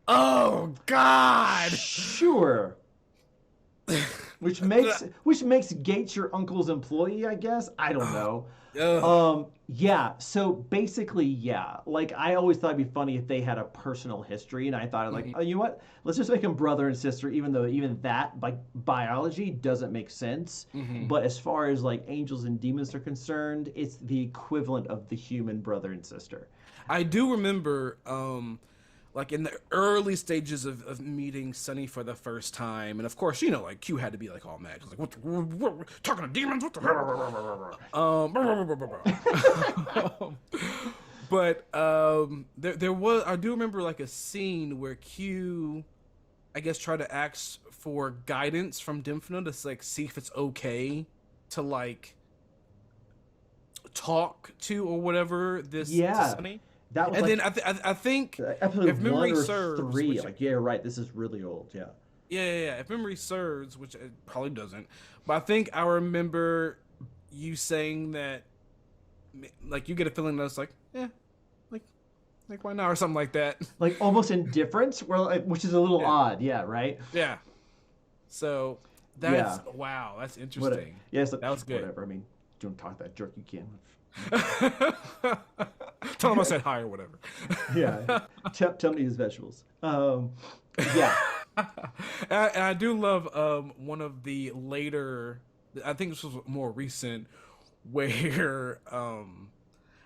Oh God. sure, which makes Gates your uncle's employee, I guess. I don't know. Ugh. Yeah. So basically, yeah. Like I always thought it'd be funny if they had a personal history, and I thought like, Mhm. oh, you know what? Let's just make them brother and sister, even though even that like biology doesn't make sense. Mhm. But as far as like angels and demons are concerned, it's the equivalent of the human brother and sister. I do remember, like in the early stages of meeting Sunny for the first time, and of course, like Q had to be like all mad, like what talking to demons, what the but there was I do remember like a scene where Q, I guess, tried to ask for guidance from Dimphna to like see if it's okay to like talk to or whatever this to Yeah, Sunny. that was And then like I think episode if one memory or serves, three. which Like, yeah, right. This is really old. Yeah. yeah, if memory serves, which it probably doesn't, but I think I remember you saying that like you get a feeling that's like yeah, like why not or something like that. Like almost indifference, which is a little Yeah, odd. Yeah, right. yeah. So Yeah. that's wow, that's What? interesting. Yeah, it's like That was good. whatever. I mean, don't talk that jerk. You can. Tell him I said hi or whatever. Yeah. Tell me his vegetables. Yeah. And I do love one of the later. I think this was more recent, where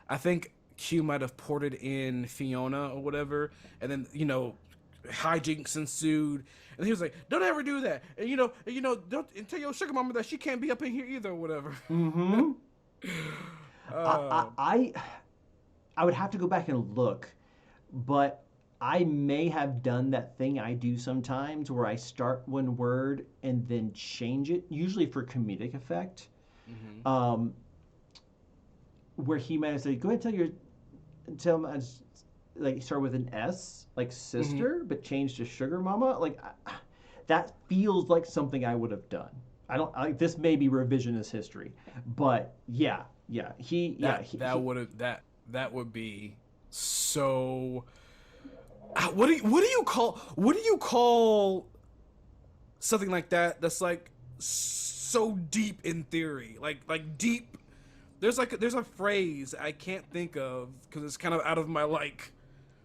I think Q might have ported in Fiona or whatever, and then hijinks ensued, and he was like, "Don't ever do that," and don't and tell your sugar mama that she can't be up in here either or whatever. Mm-hmm. I, I uh, I I would have to go back and look, but I may have done that thing I do sometimes where I start one word and then change it, usually for comedic effect. mhm. Um, where he might have said, "Go ahead and tell him like start with an S, like Mhm. sister, but change to sugar mama." Like that feels like something I would have done. I don't like this may be revisionist history, but yeah, yeah, That he would have that. That would be so. What do you call something like that? That's like so deep in theory, like deep. There's a phrase I can't think of because it's kind of out of my like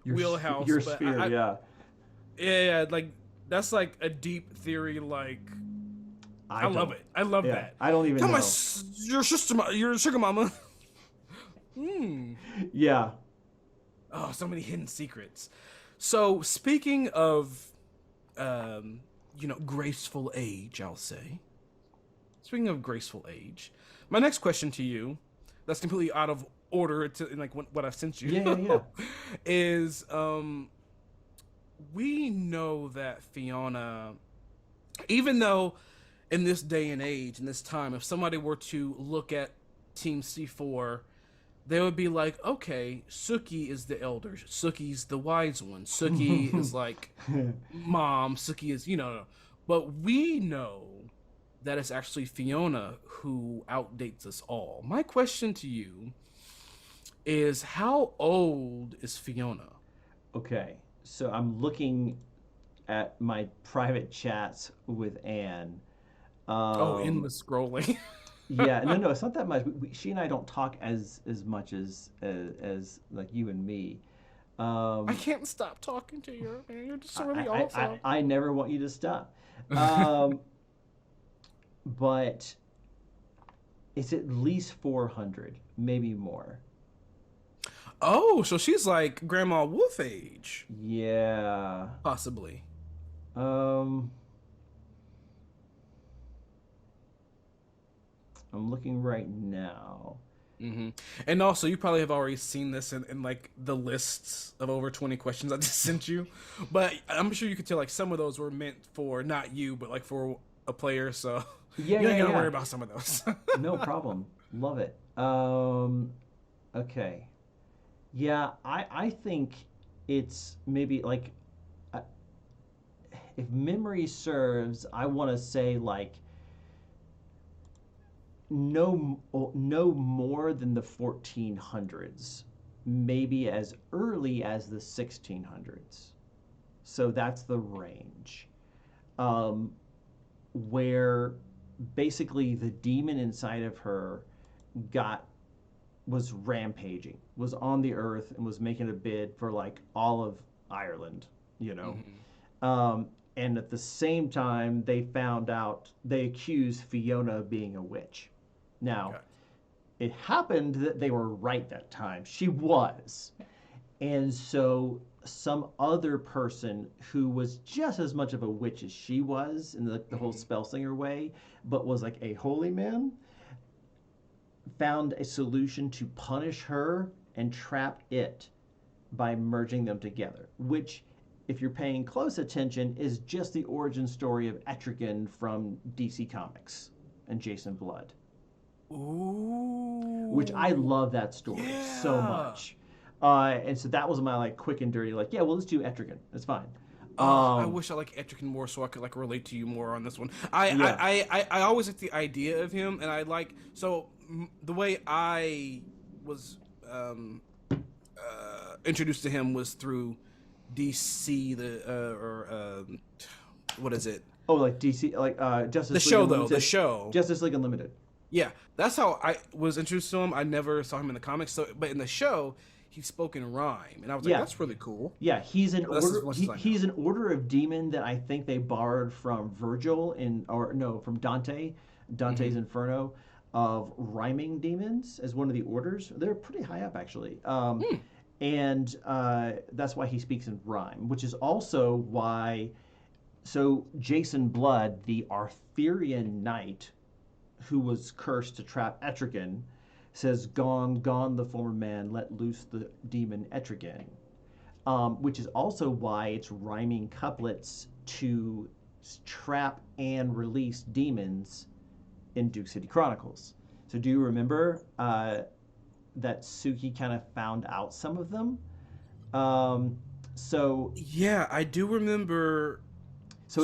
wheelhouse, Your but sphere, yeah. yeah, like that's like a deep theory. Like I I love don't. it. I love Yeah, that. I don't even Tell my know. your sister, your sugar mama. Hmm. Yeah. Oh, so many hidden secrets. So speaking of, um, graceful age, I'll say. Speaking of graceful age, my next question to you, that's completely out of order to like what I've sent you, Yeah, yeah, yeah. is we know that Fiona, even though in this day and age, in this time, if somebody were to look at Team C4, they would be like, okay, Suki is the elder. Suki's the wise one. Suki is like mom. Suki is, But we know that it's actually Fiona who outdates us all. My question to you is, how old is Fiona? Okay, so I'm looking at my private chats with Anne. Oh, Um, endless scrolling. yeah, no, no, it's not that much. She and I don't talk as much as like you and me. I Um, can't stop talking to you, man. You're just I, really I, I, awesome. I never want you to stop. Um, but it's at least 400, maybe more. Oh, so she's like Grandma Wolf age, Yeah. possibly. Um, I'm looking right now. hmm And also, you probably have already seen this in like the lists of over 20 questions I just sent you. But I'm sure you could tell like some of those were meant for not you, but like for a player. So Yeah, you ain't yeah, gotta worry yeah. about some of those. No problem. Love it. Okay. Yeah, I think it's maybe like, uh, if memory serves, I want to say like no more than the 1400s, maybe as early as the 1600s. So that's the range. Um, where basically the demon inside of her got was rampaging, was on the earth and was making a bid for like all of Ireland, you know. hmm Um, and at the same time, they accused Fiona of being a witch. Now, Okay. it happened that they were right that time. She was. And so some other person who was just as much of a witch as she was in the whole hmm spell slinger way, but was like a holy man, found a solution to punish her and trap it by merging them together, which, if you're paying close attention, is just the origin story of Etrigan from DC Comics and Jason Blood, which I Ooh. love that story so Yeah. much. And so that was my like quick and dirty, like, yeah, well, let's do Etrigan. It's fine. Oh, I Um, wish I like Etrigan more so I could like relate to you more on this one. I I yeah, I I always like the idea of him, and I like so the way I was introduced to him was through DC or what is it? oh, like DC, like The Justice League show though, the Unlimited. show. Justice League Unlimited. Yeah, that's how I was introduced to him. I never saw him in the comics, so but in the show he spoke in rhyme, and I was like, Yeah, that's really cool. yeah. He's an But that's as order. much as I know. He's an order of demon that I think they borrowed from Virgil in, or no, from Dante, Dante's hmm Inferno, of rhyming demons as one of the orders. They're pretty high up actually. Hmm. And that's why he speaks in rhyme, which is also why. So Jason Blood, the Arthurian knight who was cursed to trap Etrigan, says, "Gone, gone the former man, let loose the demon Etrigan," which is also why it's rhyming couplets to trap and release demons in Duke City Chronicles. So do you remember that Suki kind of found out some of them? Um, so Yeah, I do remember. so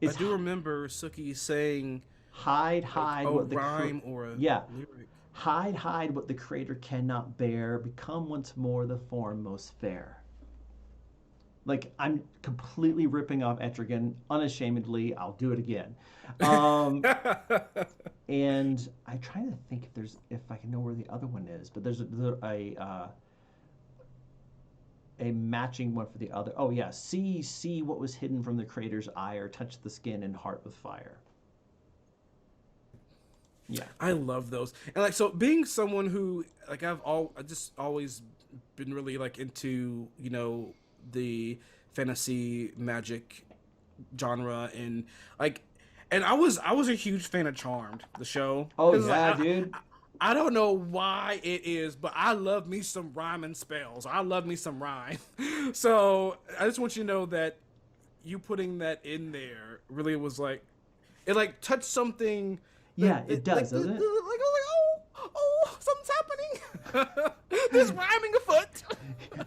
I it's do remember Suki saying hide, like hide a what rhyme or a yeah, lyric. Hide, hide what the creator cannot bear. Become once more the form most fair. Like, I'm completely ripping off Etrigan unashamedly. I'll do it again. Um, and I'm trying to think if I can know where the other one is, but there's a matching one for the other. Oh yeah, see what was hidden from the creator's eye, or touch the skin and heart with fire. Yeah. I love those. And like, so being someone who like I just always been really like into, the fantasy magic genre, and like, and I was a huge fan of Charmed, the show. Oh 'Cause, like, yeah, dude. I don't know why it is, but I love me some rhyming spells. I love me some rhyme. So I just want you to know that you putting that in there really was like, it like touched something Yeah, it does, doesn't like it? I was like, oh, something's happening. There's rhyming afoot.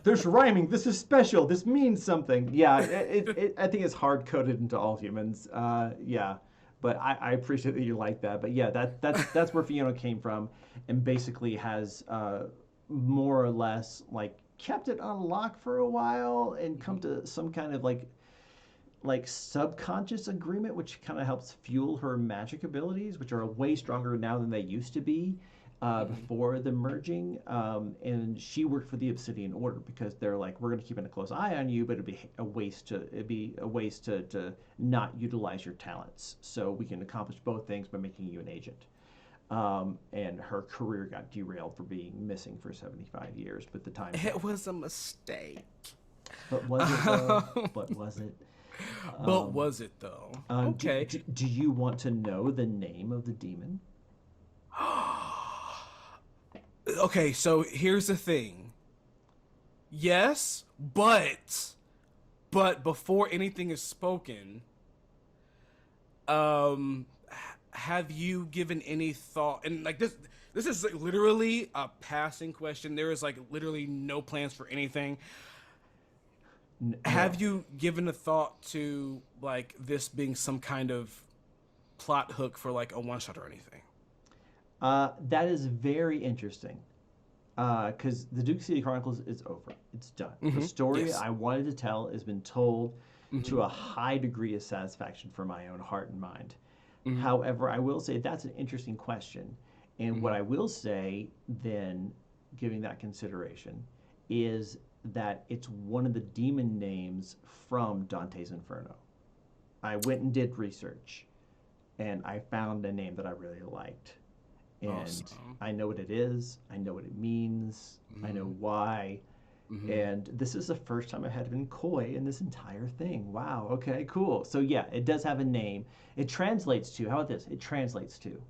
There's rhyming. This is special. This means something. Yeah, I think it's hard coded into all humans. Yeah, but I appreciate that you like that. But yeah, that's where Fiona came from, and basically has more or less like kept it on lock for a while and come to some kind of like subconscious agreement, which kind of helps fuel her magic abilities, which are way stronger now than they used to be before the merging. And she worked for the Obsidian Order because they're like, we're going to keep a close eye on you, but it'd be a waste to not utilize your talents. So we can accomplish both things by making you an agent. And her career got derailed for being missing for 75 years, but the time. It was a mistake. But was it though? But was it? But was it though? Okay. Do you want to know the name of the demon? Okay, so here's the thing. Yes, but before anything is spoken, have you given any thought? And like this is like literally a passing question. There is like literally no plans for anything. Have you given a thought to like this being some kind of plot hook for like a one shot or anything? That is very interesting. Because the Duke City Chronicles is over. It's done. The story I wanted to tell has been told to a high degree of satisfaction for my own heart and mind. However, I will say that's an interesting question. And what I will say, then, giving that consideration, is that it's one of the demon names from Dante's Inferno. I went and did research, and I found a name that I really liked. And Awesome. I know what it is. I know what it means. I know why. And this is the first time I've had been coy in this entire thing. Wow. Okay. Cool. So yeah, it does have a name. It translates to. How about this? It translates to.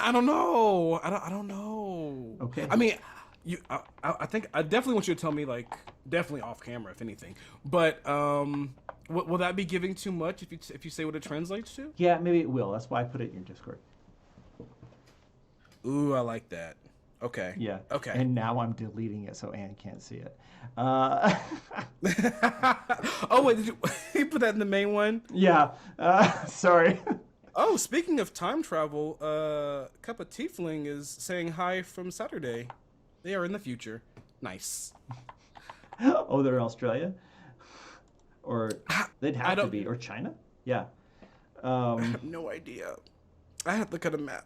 I don't know. I don't know. Okay. I mean, I think I definitely want you to tell me, like, definitely off camera if anything. But will that be giving too much if you say what it translates to? Yeah, maybe it will. That's why I put it in your Discord. Ooh, I like that. Okay. Yeah. Okay. And now I'm deleting it so Anne can't see it. Oh wait, did you put that in the main one? Yeah. Sorry. Oh, speaking of time travel, Cup of Tiefling is saying hi from Saturday. They are in the future. Nice. Oh, they're in Australia? Or they'd have to be. Or China? Yeah. I have no idea. I have to look at a map.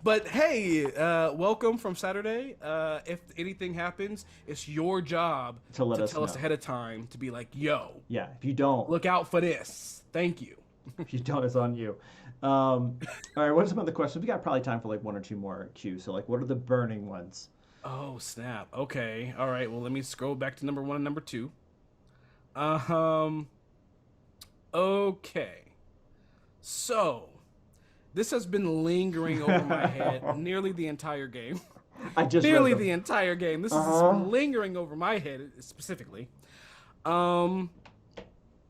But hey, welcome from Saturday. If anything happens, it's your job to tell us ahead of time to be like, yo. Yeah, if you don't. Look out for this. Thank you. If you don't, it's on you. All right, what are some other questions? We got probably time for like one or two more cues. So like, what are the burning ones? Oh, snap. Okay. All right. Well, let me scroll back to number 1 and number 2. Okay. So, this has been lingering over my head nearly the entire game. I just nearly the entire game. This is lingering over my head specifically.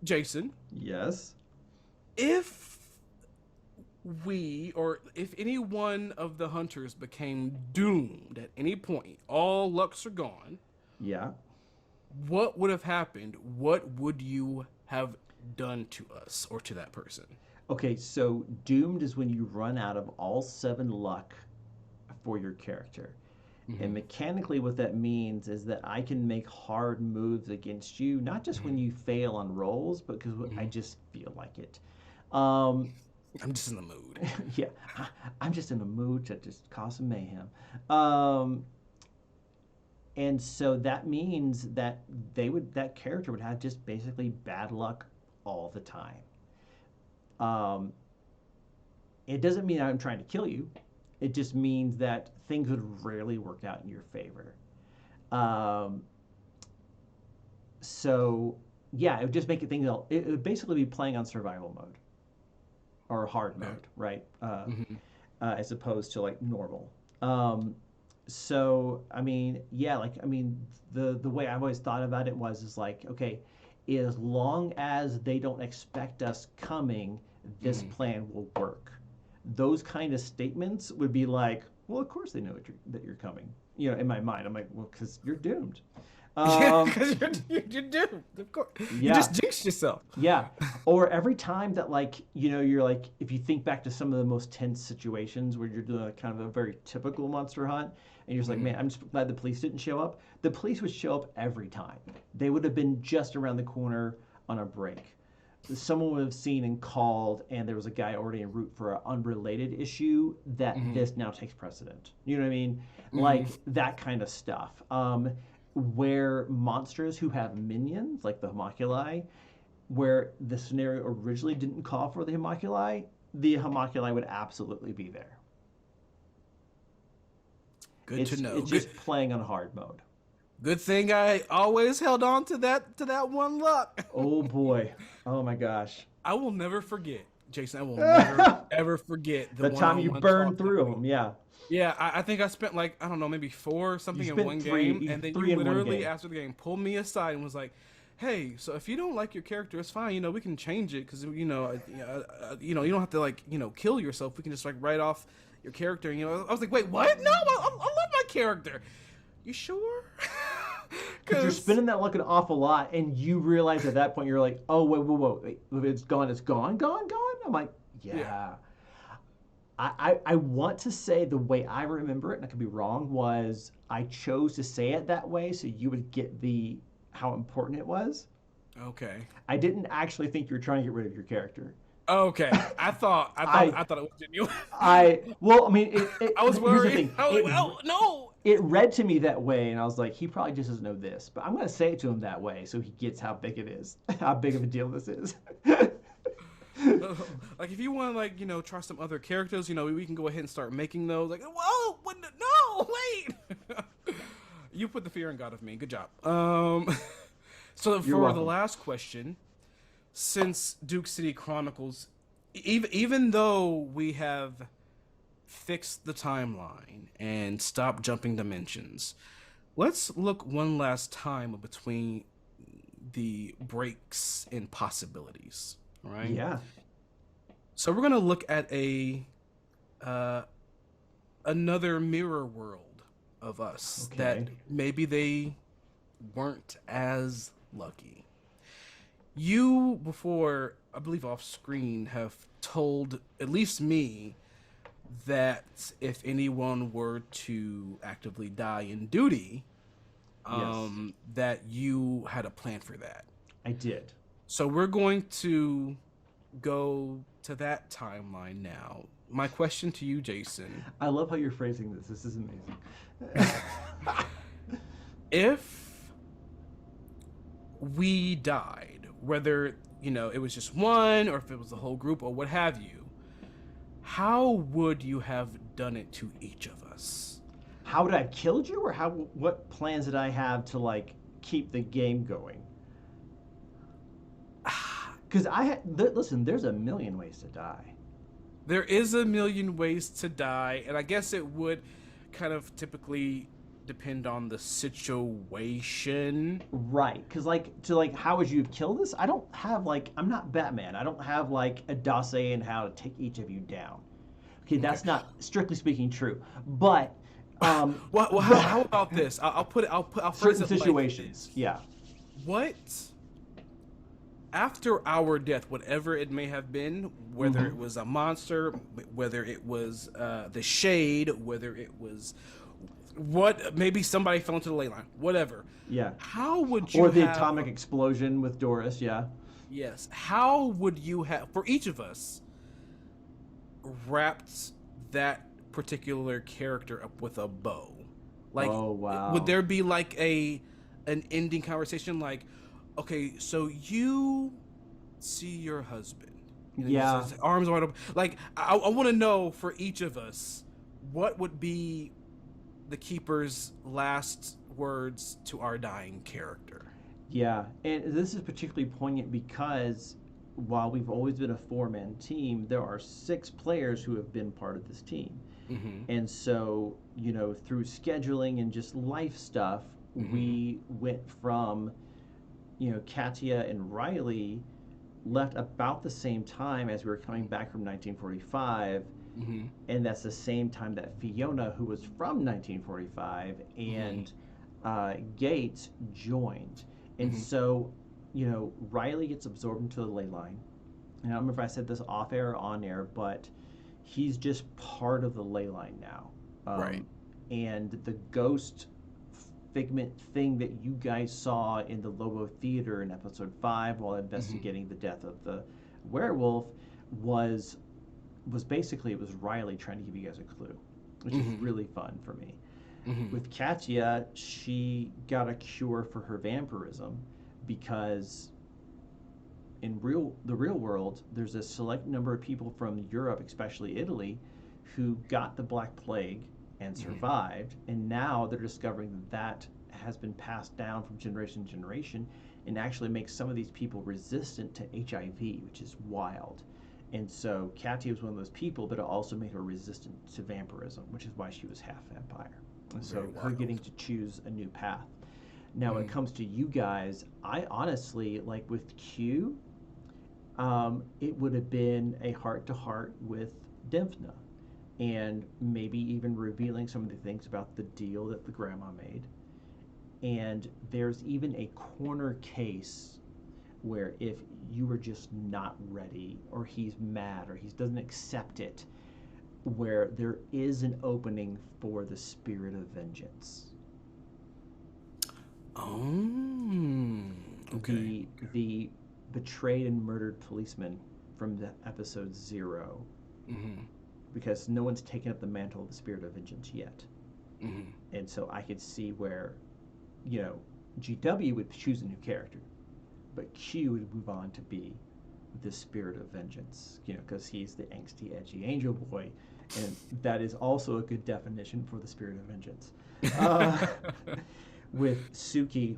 Jason. Yes. If if any one of the hunters became doomed at any point, all lucks are gone. Yeah. What would have happened? What would you have done to us or to that person? Okay, so doomed is when you run out of all 7 luck for your character. And Mm-hmm. mechanically, what that means is that I can make hard moves against you, not just when Mm-hmm. you fail on rolls, but because I Mm-hmm. just feel like it. Um, I'm just in the mood. yeah, I'm just in a mood to just cause some mayhem. Um, and so that means that that character would have just basically bad luck all the time. Um, it doesn't mean I'm trying to kill you. It just means that things would rarely work out in your favor. Um, so yeah, it would just make it things. It would basically be playing on survival mode or hard Okay. mode, right? Mm-hmm. As opposed to like normal. Um, so I mean, yeah, like I mean, the way I've always thought about it was is like, okay, as long as they don't expect us coming, this Mm-hmm. plan will work. Those kind of statements would be like, well, of course they know that you're coming. You know, in my mind, I'm like, well, because you're doomed. Yeah, Um, because you're doomed. Of course, you yeah, just jinxed yourself. yeah. Or every time that like, you're like, if you think back to some of the most tense situations where you're doing a kind of a very typical monster hunt and you're just like, Mm-hmm. man, I'm just glad the police didn't show up. The police would show up every time. They would have been just around the corner on a break. Someone would have seen and called, and there was a guy already en route for an unrelated issue that Mm-hmm. this now takes precedent. You know what I mean? Mm-hmm. Like that kind of stuff. Where monsters who have minions, like the homunculi, where the scenario originally didn't call for the homunculi would absolutely be there. Good to It's know. Good. just playing on hard mode. Good thing I always held on to that one luck. Oh boy. Oh my gosh. I will never forget, Jason. I will never ever forget the The time you one-on-one burned talk that through we. them, yeah. Yeah, I think I spent like I don't know, maybe four or You something in one spent three, game, and then three you in one literally game. after the game pulled me aside and was like, "Hey, so if you don't like your character, it's fine. You know, we can change it because you know, you don't have to like kill yourself. We can just like write off your character." And, I was like, "Wait, what? No, I love my character. You sure?" Because you're Because spinning that luck an awful lot, and you realize at that point you're like, oh wait, it's gone, gone. I'm like, yeah. yeah. I want to say the way I remember it, and I could be wrong, was I chose to say it that way so you would get the how important it was. Okay. I didn't actually think you were trying to get rid of your character. Okay. I I thought it was genuine. well, I mean, I was here's the worried. thing. I was like, "Oh no!" It read to me that way, and I was like, he probably just doesn't know this, but I'm going to say it to him that way so he gets how big it is, how big of a deal this is. Like if you want to try some other characters, we can go ahead and start making those. Like, whoa, what, no, wait. You put the fear in God of me. Good job. So You're for the welcome. last question, since Duke City Chronicles, even though we have fixed the timeline and stopped jumping dimensions, let's look one last time between the breaks and possibilities. All right. Yeah. So we're gonna look at a another mirror world of us that Okay. maybe they weren't as lucky. You before, I believe off screen, have told at least me that if anyone were to actively die in duty, Yes. that you had a plan for that. I did. So we're going to go to that timeline now. My question to you, Jason, I love how you're phrasing this. This is amazing. if we died, whether, it was just one or if it was the whole group or what have you, how would you have done it to each of us? How would I have killed you, or what plans did I have to like keep the game going? Because listen, there's a million ways to die. There is a million ways to die, and I guess it would kind of typically depend on the situation. Right, because how would you have killed us? I don't have I'm not Batman. I don't have a dossier on how to take each of you down. Okay, that's not strictly speaking true, but Well, how about this? I'll phrase certain it like situations, this. yeah. What after our death, whatever it may have been, whether Mm-hmm. it was a monster, whether it was the shade, whether it was what, maybe somebody fell into the ley line, whatever. Yeah. How would Or you the have? atomic explosion with Doris. Yeah. Yes. How would you have, for each of us, wrapped that particular character up with a bow? Like, Oh would wow. there be like a an ending conversation? Like, okay, so you see your husband, and then Yeah. his arms wide open. Like, I want to know for each of us, what would be the keeper's last words to our dying character? Yeah, and this is particularly poignant because while we've always been a four-man team, there are six players who have been part of this team. Mm-hmm. And so, through scheduling and just life stuff, Mm-hmm. we went from, Katia and Riley left about the same time as we were coming back from 1945. Mm-hmm. And that's the same time that Fiona, who was from 1945, Mm-hmm. and Gates joined. And Mm-hmm. so, Riley gets absorbed into the ley line. And I don't remember if I said this off air or on air, but he's just part of the ley line now. Right. And the ghost figment thing that you guys saw in the Lobo Theater in episode 5 while Mm-hmm. investigating the death of the werewolf was basically, it was Riley trying to give you guys a clue, which is Mm-hmm. really fun for me. Mm-hmm. With Katya, she got a cure for her vampirism because in the real world, there's a select number of people from Europe, especially Italy, who got the Black Plague and Mm-hmm. survived, and now they're discovering that has been passed down from generation to generation, and actually makes some of these people resistant to HIV, which is wild. And so Katya was one of those people, but it also made her resistant to vampirism, which is why she was half vampire. And Very so her getting wild. to choose a new path. Now, when it Mm-hmm. comes to you guys, I honestly, like with Q, it would have been a heart to heart with Dimphna, and maybe even revealing some of the things about the deal that the grandma made. And there's even a corner case where if you were just not ready, or he's mad, or he doesn't accept it, where there is an opening for the spirit of vengeance. Oh, okay. The betrayed and murdered policeman from the episode 0, Mm-hmm. because no one's taken up the mantle of the spirit of vengeance yet. Mm-hmm. And so I could see where, you know, GW would choose a new character, but Q would move on to be the spirit of vengeance, because he's the angsty, edgy angel boy, and that is also a good definition for the spirit of vengeance. Uh, with Suki,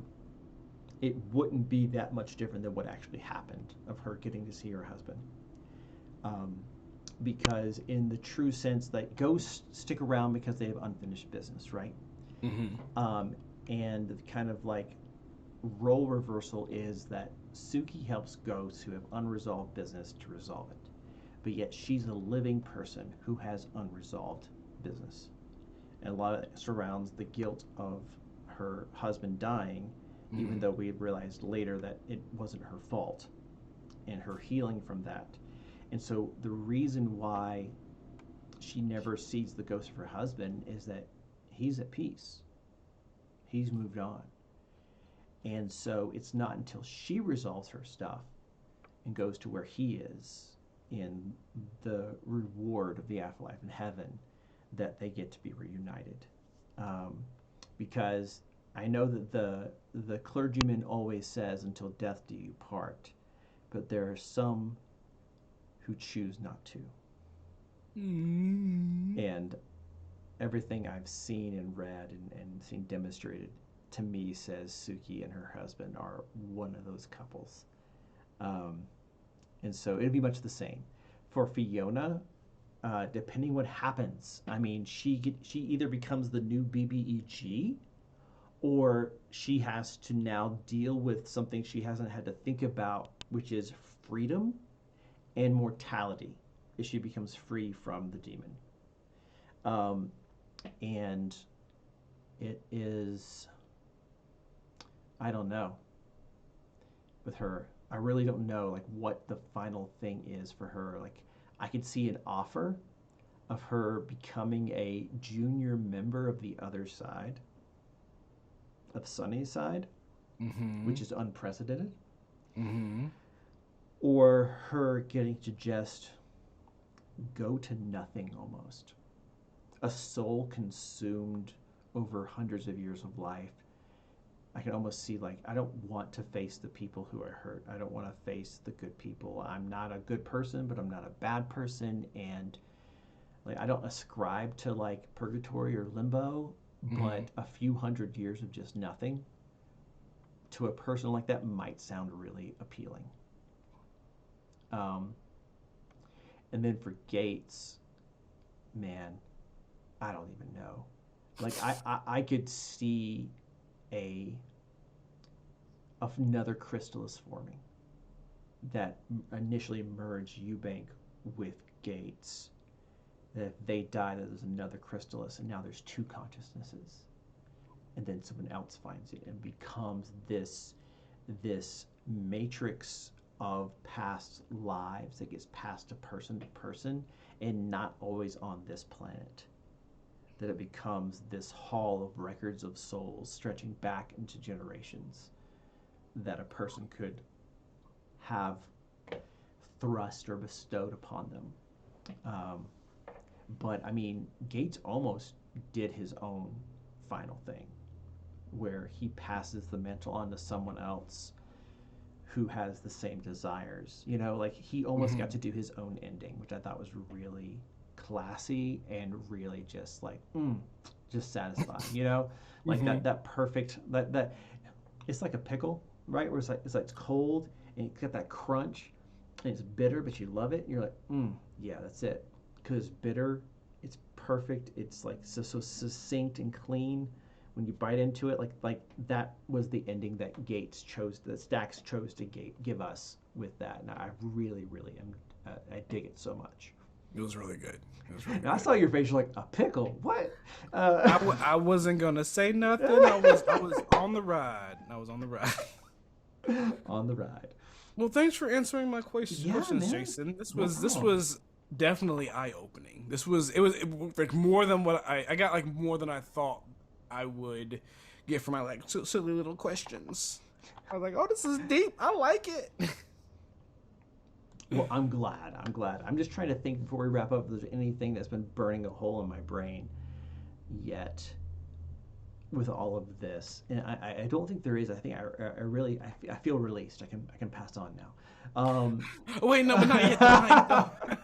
it wouldn't be that much different than what actually happened of her getting to see her husband. Um, because in the true sense that ghosts stick around because they have unfinished business, right? Mm-hmm. Um, and the kind of like role reversal is that Suki helps ghosts who have unresolved business to resolve it, but yet she's a living person who has unresolved business, and a lot of it surrounds the guilt of her husband dying, even Mm-hmm. though we realized later that it wasn't her fault, and her healing from that. And so the reason why she never sees the ghost of her husband is that he's at peace. He's moved on. And so it's not until she resolves her stuff and goes to where he is in the reward of the afterlife in heaven that they get to be reunited. Um, because I know that the clergyman always says, "Until death do you part," but there are some who choose not to. Mm-hmm. And everything I've seen and read and seen demonstrated to me says Suki and her husband are one of those couples. Um, and so it'd be much the same. For Fiona, depending what happens, I mean, she either becomes the new BBEG, or she has to now deal with something she hasn't had to think about, which is freedom and mortality, if she becomes free from the demon. Um, and it is, I don't know, with her. I really don't know like what the final thing is for her. Like I could see an offer of her becoming a junior member of the other side, of Sunny's side, Mm-hmm. which is unprecedented, Mm-hmm. or her getting to just go to nothing almost. A soul consumed over hundreds of years of life. I can almost see like I don't want to face the people who are hurt. I don't want to face the good people. I'm not a good person, but I'm not a bad person, and like I don't ascribe to like purgatory or limbo, Mm-hmm. but a few hundred years of just nothing to a person like that might sound really appealing. Um, and then for Gates, man, I don't even know. Like I could see a another chrysalis forming that initially merged Eubank with Gates. That if they die, that there's another chrysalis, and now there's two consciousnesses, and then someone else finds it and becomes this matrix of past lives that gets passed to person, and not always on this planet. That it becomes this hall of records of souls stretching back into generations that a person could have thrust or bestowed upon them. Um, but I mean, Gates almost did his own final thing where he passes the mantle on to someone else who has the same desires. You know, like he almost got Mm-hmm. to do his own ending, which I thought was really classy and really just like, just satisfying. You know, like Mm-hmm. that perfect that it's like a pickle, right? Where it's like it's cold and it's got that crunch and it's bitter, but you love it. And you're like, yeah, that's it. Because bitter, it's perfect. It's like so succinct and clean. When you bite into it, like that was the ending that Stacks chose to give us with that, and I really, really am. I dig it so much. It was really good. It was really And I good. saw your face. You're like a pickle. What? Uh, I wasn't gonna say nothing. I was on the ride. I was on the ride. on the ride. Well, thanks for answering my Yeah, questions, man. Jason. This No was this problem. was definitely eye opening. It was like more than what I got, like more than I thought I would get from my like silly little questions. I was like, oh, this is deep. I like it. Well, I'm glad. I'm glad. I'm just trying to think before we wrap up if there's anything that's been burning a hole in my brain yet with all of this. And I don't think there is. I think I really I feel released. I can pass on now. Oh, wait, no, but not yet though. Not yet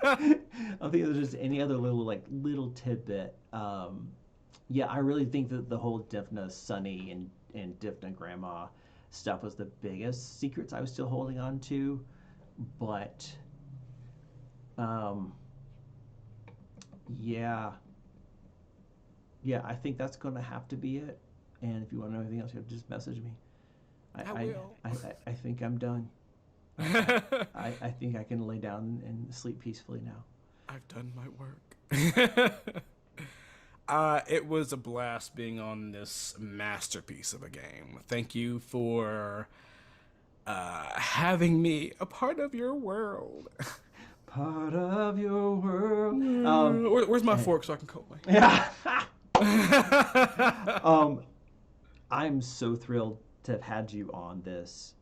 I though. don't think there's just any other little tidbit. Yeah, I really think that the whole Difna Sunny and Difna Grandma stuff was the biggest secrets I was still holding on to. But um, yeah, yeah, I think that's going to have to be it. And if you want to know anything else, you have to just message me. I I I, will. I think I'm done. I think I can lay down and sleep peacefully now. I've done my work. It was a blast being on this masterpiece of a game. Thank you for having me a part of your world. Part of your world. Where's my fork so I can cut Yeah. my? um, I'm so thrilled to have had you on this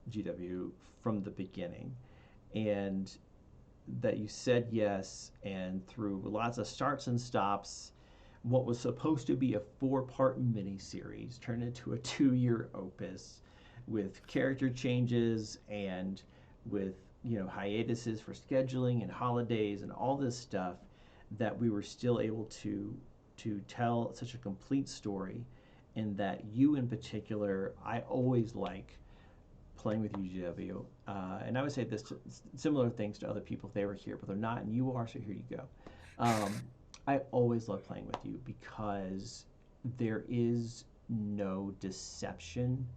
GW from the beginning, and that you said yes, and through lots of starts and stops, what was supposed to be a four-part mini-series turned into a two-year opus with character changes and with hiatuses for scheduling and holidays and all this stuff, that we were still able to tell such a complete story, and that you in particular, I always like playing with UGW. And I would say this similar things to other people if they were here, but they're not, and you are, so here you go. Um, I always love playing with you because there is no deception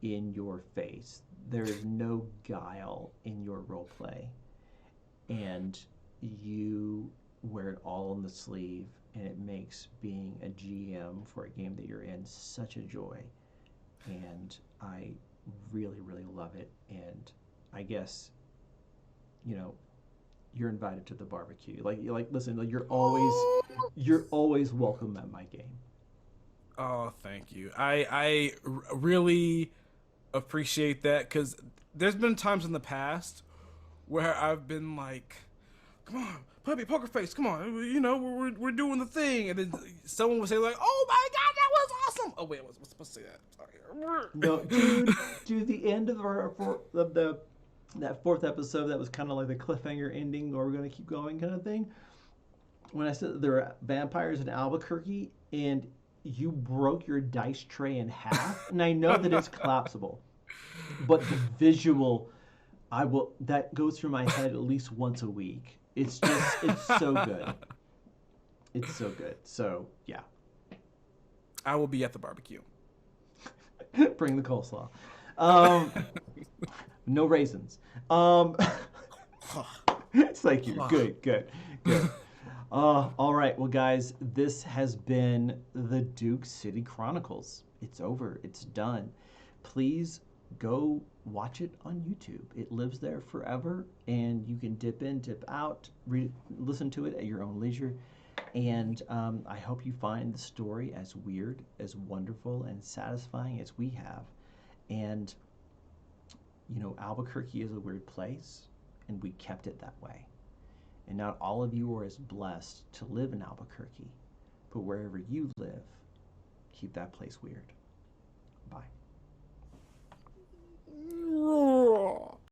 in your face. There is no guile in your role play, and you wear it all on the sleeve, and it makes being a GM for a game that you're in such a joy. And really, really love it. And I guess, you know, you're invited to the barbecue. Listen, like you're always welcome at my game. Oh, thank you. Really appreciate that because there's been times in the past where I've been like, "Come on, puppy, poker face, come on, you know, we're doing the thing," and then someone would say like, "Oh my god, that was awesome!" Oh wait, I was supposed to say that. No, Sorry. dude, the end of the that fourth episode that was kind of like the cliffhanger ending, or we're gonna keep going kind of thing. When I said there are vampires in Albuquerque, and you broke your dice tray in half, and I know that it's collapsible, but the visual, I will that goes through my head at least once a week. It's so good. It's so good. So yeah, I will be at the barbecue. bring the coleslaw. Um, no raisins. Um, thank you. Good, good, good. All right. Well, guys, this has been the Duke City Chronicles. It's over. It's done. Please go watch it on YouTube. It lives there forever, and you can dip in, dip out, listen to it at your own leisure. And I hope you find the story as weird, as wonderful, and satisfying as we have. And, Albuquerque is a weird place, and we kept it that way. And not all of you are as blessed to live in Albuquerque, but wherever you live, keep that place weird. Bye.